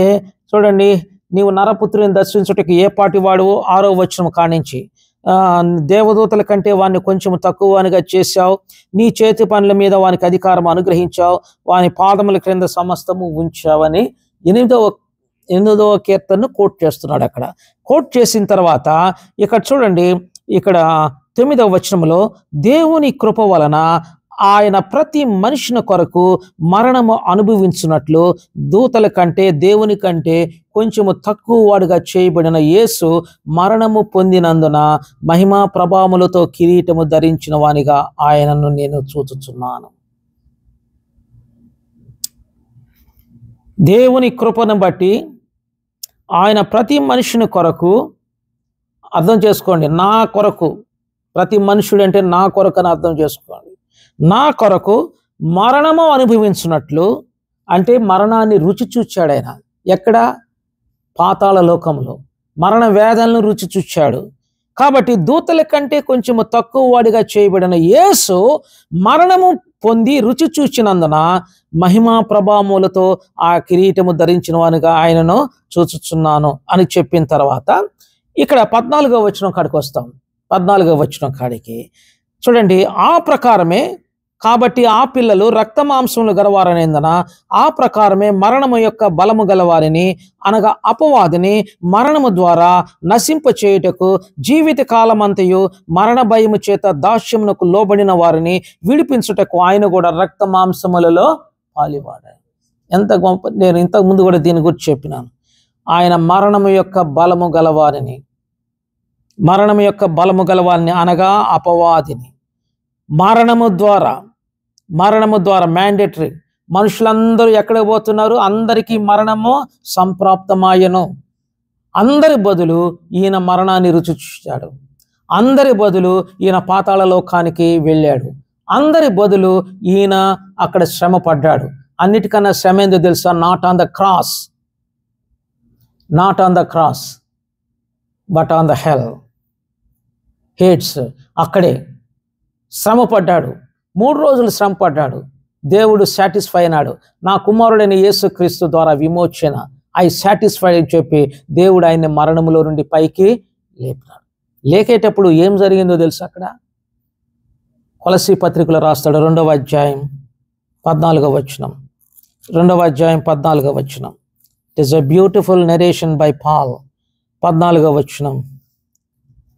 చూడండి, నీవు నరపుత్రుని దర్శించుటకు ఏ పాటి వాడు 6వ వచనం కానించి, దేవదూతల కంటే వాడిని కొంచెం తక్కువగా చేశావు, నీ చేతి పనుల మీద వానికి అధికారం అనుగ్రహించావు, వాని పాదముల క్రింద సమస్తము ఉంచావని 8వ కీర్తనను కోట్ చేస్తున్నాడు. అక్కడ కోట్ చేసిన తర్వాత ఇక్కడ చూడండి, ఇక్కడ 9వ వచనంలో దేవుని కృప వలన ఆయన ప్రతి మనుషుని కొరకు మరణము అనుభవించినట్లు దూతల కంటే దేవుని కంటే కొంచెము తక్కువ వాడుగా చేయబడిన యేసు మరణము పొందినందున మహిమా ప్రభావములతో కిరీటము ధరించిన వానిగా ఆయనను నేను చూచుచున్నాను. దేవుని కృపను బట్టి ఆయన ప్రతి మనుషుని కొరకు, అర్థం చేసుకోండి, నా కొరకు, ప్రతి మనుషుడు అంటే నా కొరకు అని అర్థం చేసుకోండి, నా కొరకు మరణము అనుభవించినట్లు, అంటే మరణాన్ని రుచి చూచాడు ఆయన. ఎక్కడ? పాతాళ లోకంలో మరణ వేదనలను రుచి చూచాడు. కాబట్టి దూతల కంటే కొంచెము తక్కువ వాడిగా చేయబడిన యేసు మరణము పొంది రుచి చూచినందున మహిమా ప్రభావములతో ఆ కిరీటము ధరించిన వానిగా ఆయనను చూచుచున్నాను అని చెప్పిన తర్వాత ఇక్కడ 14వ వచనం కాడికి వస్తాం. 14వ వచనం కాడికి చూడండి, ఆ ప్రకారమే కాబట్టి ఆ పిల్లలు రక్త మాంసములు గలవారనేందున ఆ ప్రకారమే మరణము యొక్క బలము గలవారిని, అనగా అపవాదిని మరణము ద్వారా నశింపచేయుటకు జీవిత కాలమంతయు మరణ భయము చేత దాస్యమునకు లోబడిన వారిని విడిపించుటకు ఆయన కూడా రక్త మాంసములలో పాలివాడాడు. ఎంత గొప్ప! నేను ఇంతకు ముందు కూడా దీని గురించి చెప్పినాను. ఆయన మరణము యొక్క బలము గలవారిని, అనగా అపవాదిని మరణము ద్వారా మ్యాండేటరీ. మనుషులందరూ ఎక్కడికి పోతున్నారు? అందరికీ మరణము సంప్రాప్తమాయను. అందరి బదులు ఈయన మరణాన్ని రుచి చూశాడు. అందరి బదులు ఈయన పాతాళ లోకానికి వెళ్ళాడు. అందరి బదులు ఈయన అక్కడ శ్రమ పడ్డాడు. అన్నిటికన్నా శ్రమ ఏందో తెలుసా? Not on the cross but on the hell gates. అక్కడే శ్రమ పడ్డాడు. 3 రోజులు శ్రమ పడ్డాడు. దేవుడు సాటిస్ఫై అయినాడు. నా కుమారుడైన యేసుక్రీస్తు ద్వారా విమోచన, ఐ సాటిస్ఫై అని చెప్పి దేవుడు ఆయన్ని మరణములో నుండి పైకి లేపినాడు. లేకేటప్పుడు ఏం జరిగిందో తెలుసు? అక్కడ కొలసీ పత్రికలో రాస్తాడు, 2వ అధ్యాయం 14వ వచనం. 2వ అధ్యాయం 14వ వచనం. It is a beautiful narration by Paul. 14వ వచనం,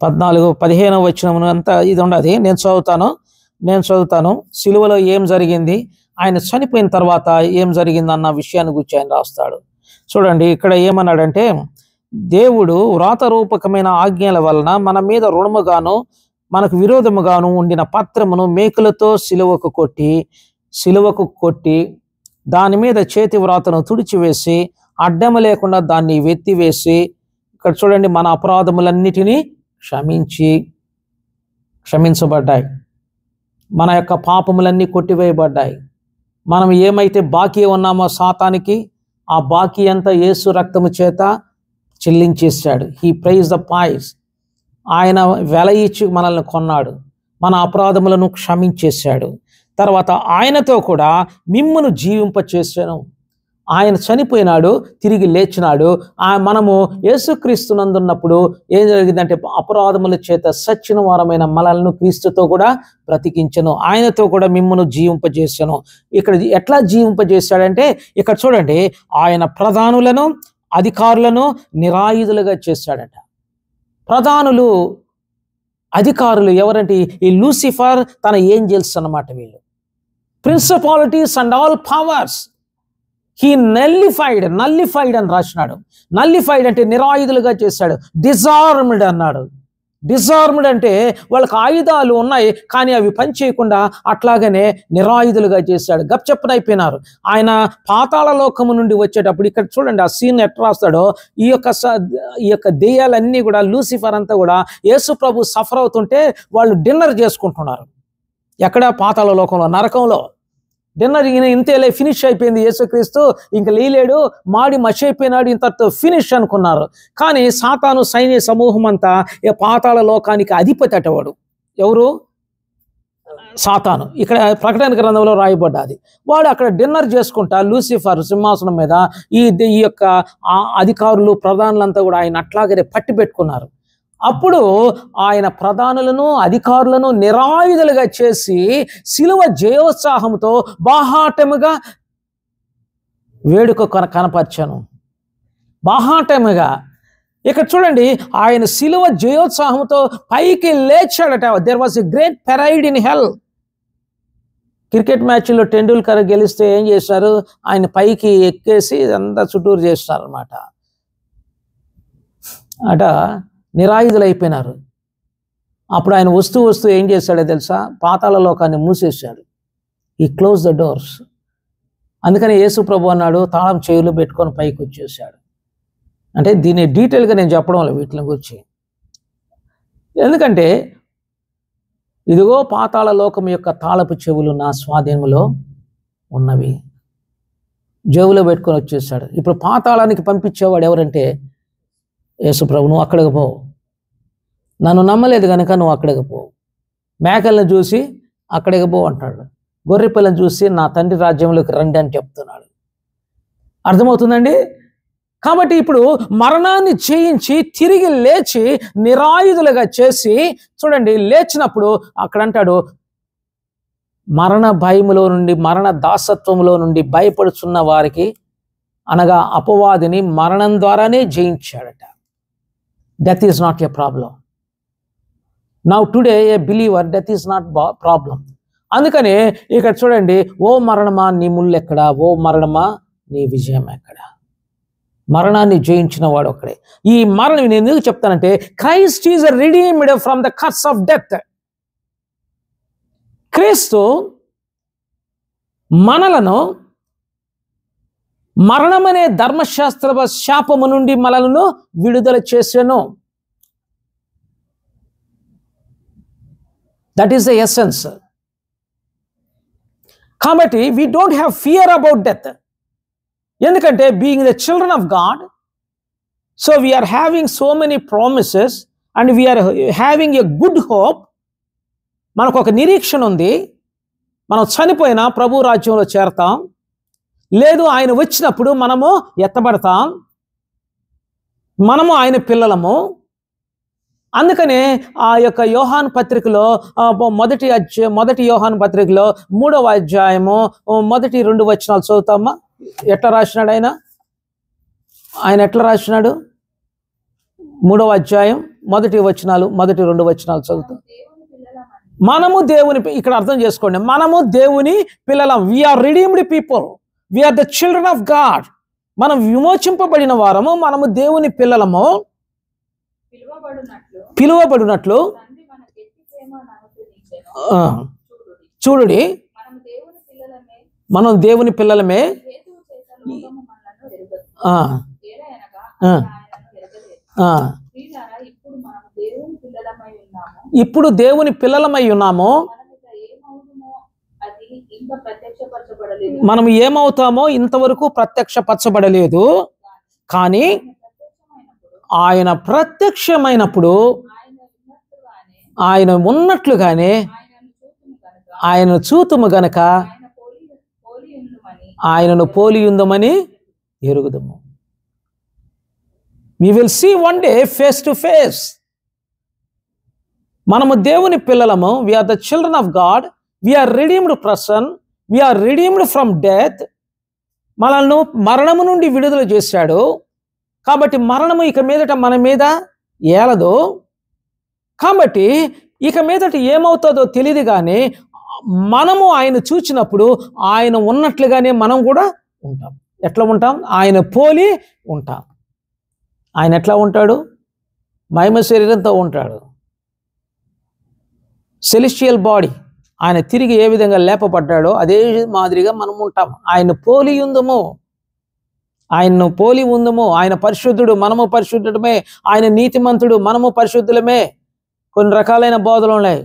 15వ వచనం అంతా ఇది ఉండదు. నేను చదువుతాను. సిలువలో ఏం జరిగింది, ఆయన చనిపోయిన తర్వాత ఏం జరిగింది అన్న విషయాన్ని గురించి ఆయన రాస్తాడు. చూడండి, ఇక్కడ ఏమన్నాడంటే, దేవుడు వ్రాతరూపకమైన ఆజ్ఞల వలన మన మీద రుణముగాను మనకు విరోధముగాను ఉండిన పత్రమును మేకులతో సిలువకు కొట్టి దాని మీద చేతి వ్రాతను తుడిచివేసి అడ్డము లేకుండా దాన్ని వెత్తివేసి, ఇక్కడ చూడండి, మన అపరాధములన్నిటినీ క్షమించబడ్డాయి. మన యొక్క పాపములన్నీ కొట్టివేయబడ్డాయి. మనం ఏమైతే బాకీ ఉన్నామో సాతానికి, ఆ బాకీ అంతా యేసు రక్తము చేత చెల్లించేశాడు. He price the price. ఆయన వెల ఇచ్చి మనల్ని కొన్నాడు, మన అపరాధములను క్షమించేశాడు. తర్వాత ఆయనతో కూడా మిమ్మును జీవింపచేసాను. ఆయన చనిపోయినాడు, తిరిగి లేచినాడు. మనము యేసుక్రీస్తునందున్నప్పుడు ఏం జరిగిందంటే అపరాధముల చేత సచ్చిన వారమైన మనలను క్రీస్తుతో కూడా బ్రతికించను. ఆయనతో కూడా మిమ్మును జీవింపజేశాను. ఇక్కడ ఎట్లా జీవింపజేశాడంటే ఇక్కడ చూడండి, ఆయన ప్రధానులను అధికారులను నిరాయుధులుగా చేశాడట. ప్రధానులు అధికారులు ఎవరంటే ఈ లూసిఫర్, తన ఏంజెల్స్ అన్నమాట. వీళ్ళు principalities and all powers he nullified అని రాసినాడు. నల్లిఫైడ్ అంటే నిరాయుధులుగా చేశాడు. డిజార్మ్డ్ అన్నాడు. డిజార్మ్డ్ అంటే వాళ్ళకి ఆయుధాలు ఉన్నాయి కానీ అవి పని చేయకుండా అట్లాగనే నిరాయుధులుగా చేశాడు. గప్చెప్పునైపోయినారు. ఆయన పాతాళ లోకము నుండి వచ్చేటప్పుడు ఇక్కడ చూడండి ఆ సీన్ ఎట్లా రాస్తాడో, ఈ యొక్క దెయ్యాలన్నీ కూడా, లూసిఫర్ అంతా కూడా యేసు ప్రభు సఫర్ అవుతుంటే వాళ్ళు డిన్నర్ చేసుకుంటున్నారు. ఎక్కడ? పాతాళ లోకంలో, నరకంలో. డిన్నర్ ఇంతేలే, ఫినిష్ అయిపోయింది యేసుక్రీస్తు, ఇంక లేలేడు, మాడి మషి అయిపోయినాడు, ఇంతతో ఫినిష్ అనుకున్నారు. కానీ సాతాను సైన్య సమూహం అంతా ఈ పాతాళ లోకానికి అధిపతి అటవాడు. ఎవరు? సాతాను. ఇక్కడ ప్రకటన గ్రంథంలో రాయబడ్డాది. వాడు అక్కడ డిన్నర్ చేసుకుంటా లూసిఫర్ సింహాసనం మీద ఈ యొక్క అధికారులు ప్రధానులంతా కూడా ఆయన అట్లాగనే పట్టి పెట్టుకున్నారు. అప్పుడు ఆయన ప్రధానులను అధికారులను నిరాయుధులుగా చేసి శిలువ జయోత్సాహంతో బాహాటముగా వేడుక కనపరిచాను. బాహాటముగా ఇక్కడ చూడండి, ఆయన శిలువ జయోత్సాహంతో పైకి లేచాడట. There was a great parade in hell. Cricket మ్యాచ్లో టెండూల్కర్ గెలిస్తే ఏం చేశారు? ఆయన పైకి ఎక్కేసి అంతా చుట్టూరు చేస్తారు అన్నమాట. అట నిరాయుధులు అయిపోయినారు. అప్పుడు ఆయన వస్తూ ఏం చేశాడో తెలుసా? పాతాళ లోకాన్ని మూసేశాడు. ఈ క్లోజ్ ద డోర్స్. అందుకని యేసు ప్రభు అన్నాడు, తాళం చేయులు పెట్టుకొని పైకి వచ్చేసాడు. అంటే దీన్ని డీటెయిల్గా నేను చెప్పడం లేదు వీటిని గురించి. ఎందుకంటే ఇదిగో పాతాళ లోకం యొక్క తాళపు చెవులు నా స్వాధీనంలో ఉన్నవి. జేబులో పెట్టుకొని వచ్చేసాడు. ఇప్పుడు పాతాళానికి పంపించేవాడు ఎవరంటే యేసు ప్రభు. నువ్వు అక్కడికి పో, నన్ను నమ్మలేదు కనుక నువ్వు అక్కడికి పో. మేకలను చూసి అక్కడికి పో అంటాడు. గొర్రె పిల్లని చూసి నా తండ్రి రాజ్యంలోకి రండి అని చెప్తున్నాడు. అర్థమవుతుందండి? కాబట్టి ఇప్పుడు మరణాన్ని జయించి తిరిగి లేచి నిరాయుధులుగా చేసి చూడండి, లేచినప్పుడు అక్కడ అంటాడు, మరణ భయములో నుండి, మరణ దాసత్వంలో నుండి భయపడుచున్న వారికి, అనగా అపవాదిని మరణం ద్వారానే జయించాడట. Death is not a problem. Now today a believer, death is not problem. అందుకని ఇక్కడ చూడండి, ఓ మరణమా నీ ముళ్ళు ఎక్కడా, ఓ మరణమా నీ విజయం ఎక్కడా? మరణాన్ని జయించిన వాడు ఒక్కడే. ఈ మరణం నేను ఎందుకు చెప్తానంటే, Christ is redeemed from the curse of death. క్రీస్తు మనలను మరణమనే ధర్మశాస్త్ర శాపము నుండి మనలను విడుదల చేసెను. That is the essence. కాబట్టి we don't have fear about death. ఎందుకంటే being the children of God, so we are having so many promises and we are having a good hope. మనకు ఒక నిరీక్షణ ఉంది. మనం చనిపోయినా ప్రభు రాజ్యంలో చేరతాం. లేదు, ఆయన వచ్చినప్పుడు మనము ఎత్తబడతాం. మనము ఆయన పిల్లలము. అందుకనే ఆ యొక్క యోహాను పత్రికలో మొదటి యోహాను పత్రికలో 3వ అధ్యాయము మొదటి 2 వచనాలు చదువుతామా? ఎట్లా రాసినాడు ఆయన ఎట్లా రాసినాడు? 3వ అధ్యాయం మొదటి 2 వచనాలు చదువుతాం. మనము దేవుని, ఇక్కడ అర్థం చేసుకోండి, మనము దేవుని పిల్లలం. We are redeemed people, we are the children of God. మనం విమోచింపబడిన వారము, మనము దేవుని పిల్లలము. పిలువబడినట్లు చూడుడి, మనం దేవుని పిల్లలమే. ఇప్పుడు దేవుని పిల్లలమై ఉన్నాము. మనం ఏమవుతామో ఇంతవరకు ప్రత్యక్షపరచబడలేదు. కానీ ఆయన ప్రత్యక్షమైనప్పుడు ఆయన ఉన్నట్లుగానే ఆయనను చూతుము గనక ఆయనను పోలి ఉందమని ఎరుగుదము. We will see one day face to face. మనము దేవుని పిల్లలము. We are the children of God. We are redeemed person. We are redeemed from death. మనల్ని మరణము నుండి విడుదల చేశాడు. కాబట్టి మరణము ఇక మీదట మన మీద ఏలదు. కాబట్టి ఇక మీదట ఏమవుతుందో తెలియదు. కానీ మనము ఆయన చూచినప్పుడు ఆయన ఉన్నట్లుగానే మనం కూడా ఉంటాం. ఎట్లా ఉంటాం? ఆయన పోలి ఉంటాం. ఆయన ఎట్లా ఉంటాడు? మహిమ శరీరంతో ఉంటాడు. Celestial body. ఆయన తిరిగి ఏ విధంగా లేపబడ్డాడో అదే మాదిరిగా మనం ఉంటాం. ఆయన పోలి ఉందము. ఆయన్ను పోలి ఉందము. ఆయన పరిశుద్ధుడు, మనము పరిశుద్ధుడమే. ఆయన నీతిమంతుడు, మనము పరిశుద్ధులమే. కొన్ని రకాలైన బోధలు ఉన్నాయి.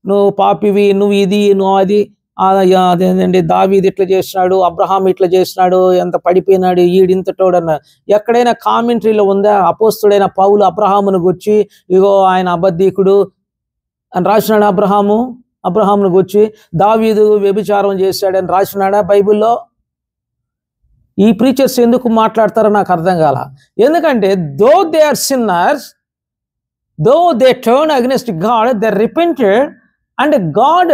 నువ్వు పాపివి, నువ్వు ఇది, నువ్వు అది. అదేంటండి, దావీదు ఇట్లా చేసినాడు, అబ్రహాం ఇట్లా చేసినాడు, ఎంత పడిపోయినాడు, ఈడింతటోడన్న. ఎక్కడైనా కామెంటరీలో ఉందా? అపోస్తుడైన పౌలు అబ్రహామును గుర్చి ఇగో ఆయన అబద్ధీకుడు అని రాసినాడు. అబ్రహామును గుర్చి దావీదు వ్యభిచారం చేశాడని రాసినాడా బైబిల్లో? ఈ ప్రీచర్స్ ఎందుకు మాట్లాడతారో నాకు అర్థం కాల. ఎందుకంటే though they are sinners, though they turn against God, they repented. అంటే గాడ్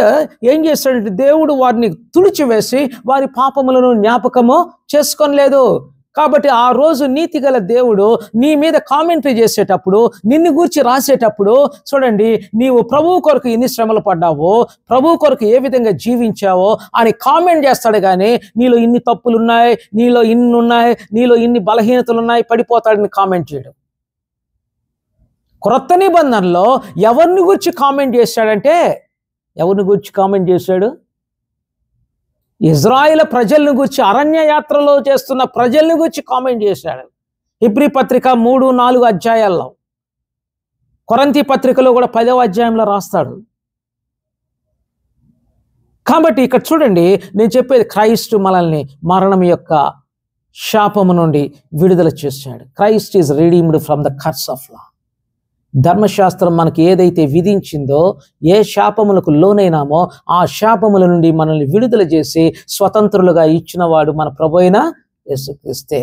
ఏం చేస్తాడంటే దేవుడు వారిని తుడిచివేసి వారి పాపములను జ్ఞాపకము చేసుకోలేదు. కాబట్టి ఆ రోజు నీతి గల దేవుడు నీ మీద కామెంటరీ చేసేటప్పుడు, నిన్ను గూర్చి రాసేటప్పుడు, చూడండి, నీవు ప్రభువు కొరకు ఎన్ని శ్రమలు పడ్డావో, ప్రభువు కొరకు ఏ విధంగా జీవించావో అని కామెంట్ చేస్తాడు. కానీ నీలో ఇన్ని తప్పులు ఉన్నాయి, నీలో ఇన్ని ఉన్నాయి, నీలో ఇన్ని బలహీనతలు ఉన్నాయి పడిపోతాడని కామెంట్ చేయడు. క్రొత్త నిబంధనలో ఎవరిని గురించి కామెంట్ చేశాడంటే, ఎవరిని గురించి కామెంట్ చేశాడు? ఇజ్రాయేల్ ప్రజలను గురించి, అరణ్య యాత్రలో చేస్తున్న ప్రజలను గురించి కామెంట్ చేశాడు. హెబ్రీ పత్రిక 3-4 అధ్యాయాల్లో, కొరింథీ పత్రికలో కూడా 10వ అధ్యాయంలో రాస్తాడు. కాబట్టి ఇక్కడ చూడండి, నేను చెప్పేది క్రైస్ట్ మనల్ని మరణం యొక్క శాపము నుండి విడుదల చేశాడు. Christ is redeemed from the curse of లా. ధర్మశాస్త్రం మనకి ఏదైతే విధించిందో, ఏ శాపములకు లోనైనామో ఆ శాపముల నుండి మనల్ని విడుదల చేసి స్వతంత్రులుగా ఇచ్చిన వాడు మన ప్రభువైన యేసుక్రీస్తే.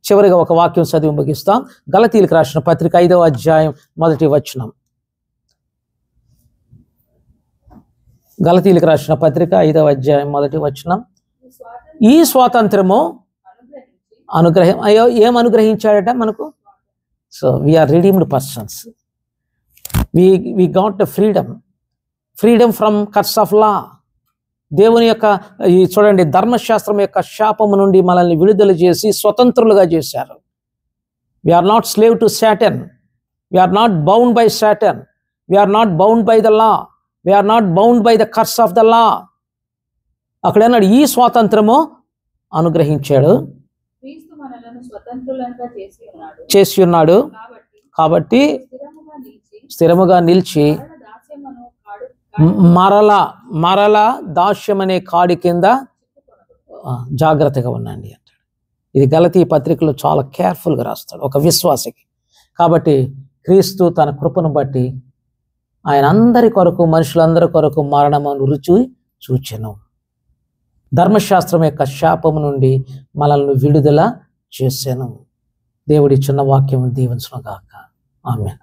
చివరిగా ఒక వాక్యం చదివి ముగిస్తాం. గలతీయులకు రాసిన పత్రిక 5వ అధ్యాయం 1వ వచనం. గలతీయులకు రాసిన పత్రిక 5వ అధ్యాయం 1వ వచనం. ఈ స్వాతంత్రము అనుగ్రహం. అయ్యో, ఏం అనుగ్రహించాడట మనకు? So we are redeemed persons. We got the freedom from curse of law. దేవుని యొక్క చూడండి, ధర్మశాస్త్రం యొక్క శాపము నుండి మనల్ని విడుదల చేసి స్వతంత్రులుగా చేశారు. We are not slave to Satan. We are not bound by Satan. We are not bound by the law. We are not bound by the curse of the law. అక్కడ అన్నాడు, ఈ స్వాతంత్రము అనుగ్రహించాడు, చేసి ఉన్నాడు. కాబట్టి స్థిరముగా నిలిచి మరల దాస్యం అనే కాడి కింద జాగ్రత్తగా ఉండండి అంటాడు. ఇది గలతీ పత్రికలో చాలా కేర్ఫుల్గా రాస్తాడు ఒక విశ్వాసికి. కాబట్టి క్రీస్తు తన కృపను బట్టి ఆయన అందరి కొరకు, మనుషులందరి కొరకు మరణమును రుచి చూచెను. ధర్మశాస్త్రం యొక్క శాపము నుండి మనల్ని విడుదల చేశాను. దేవుడి చిన్న వాక్యం దీవించును గాక. ఆమేన్.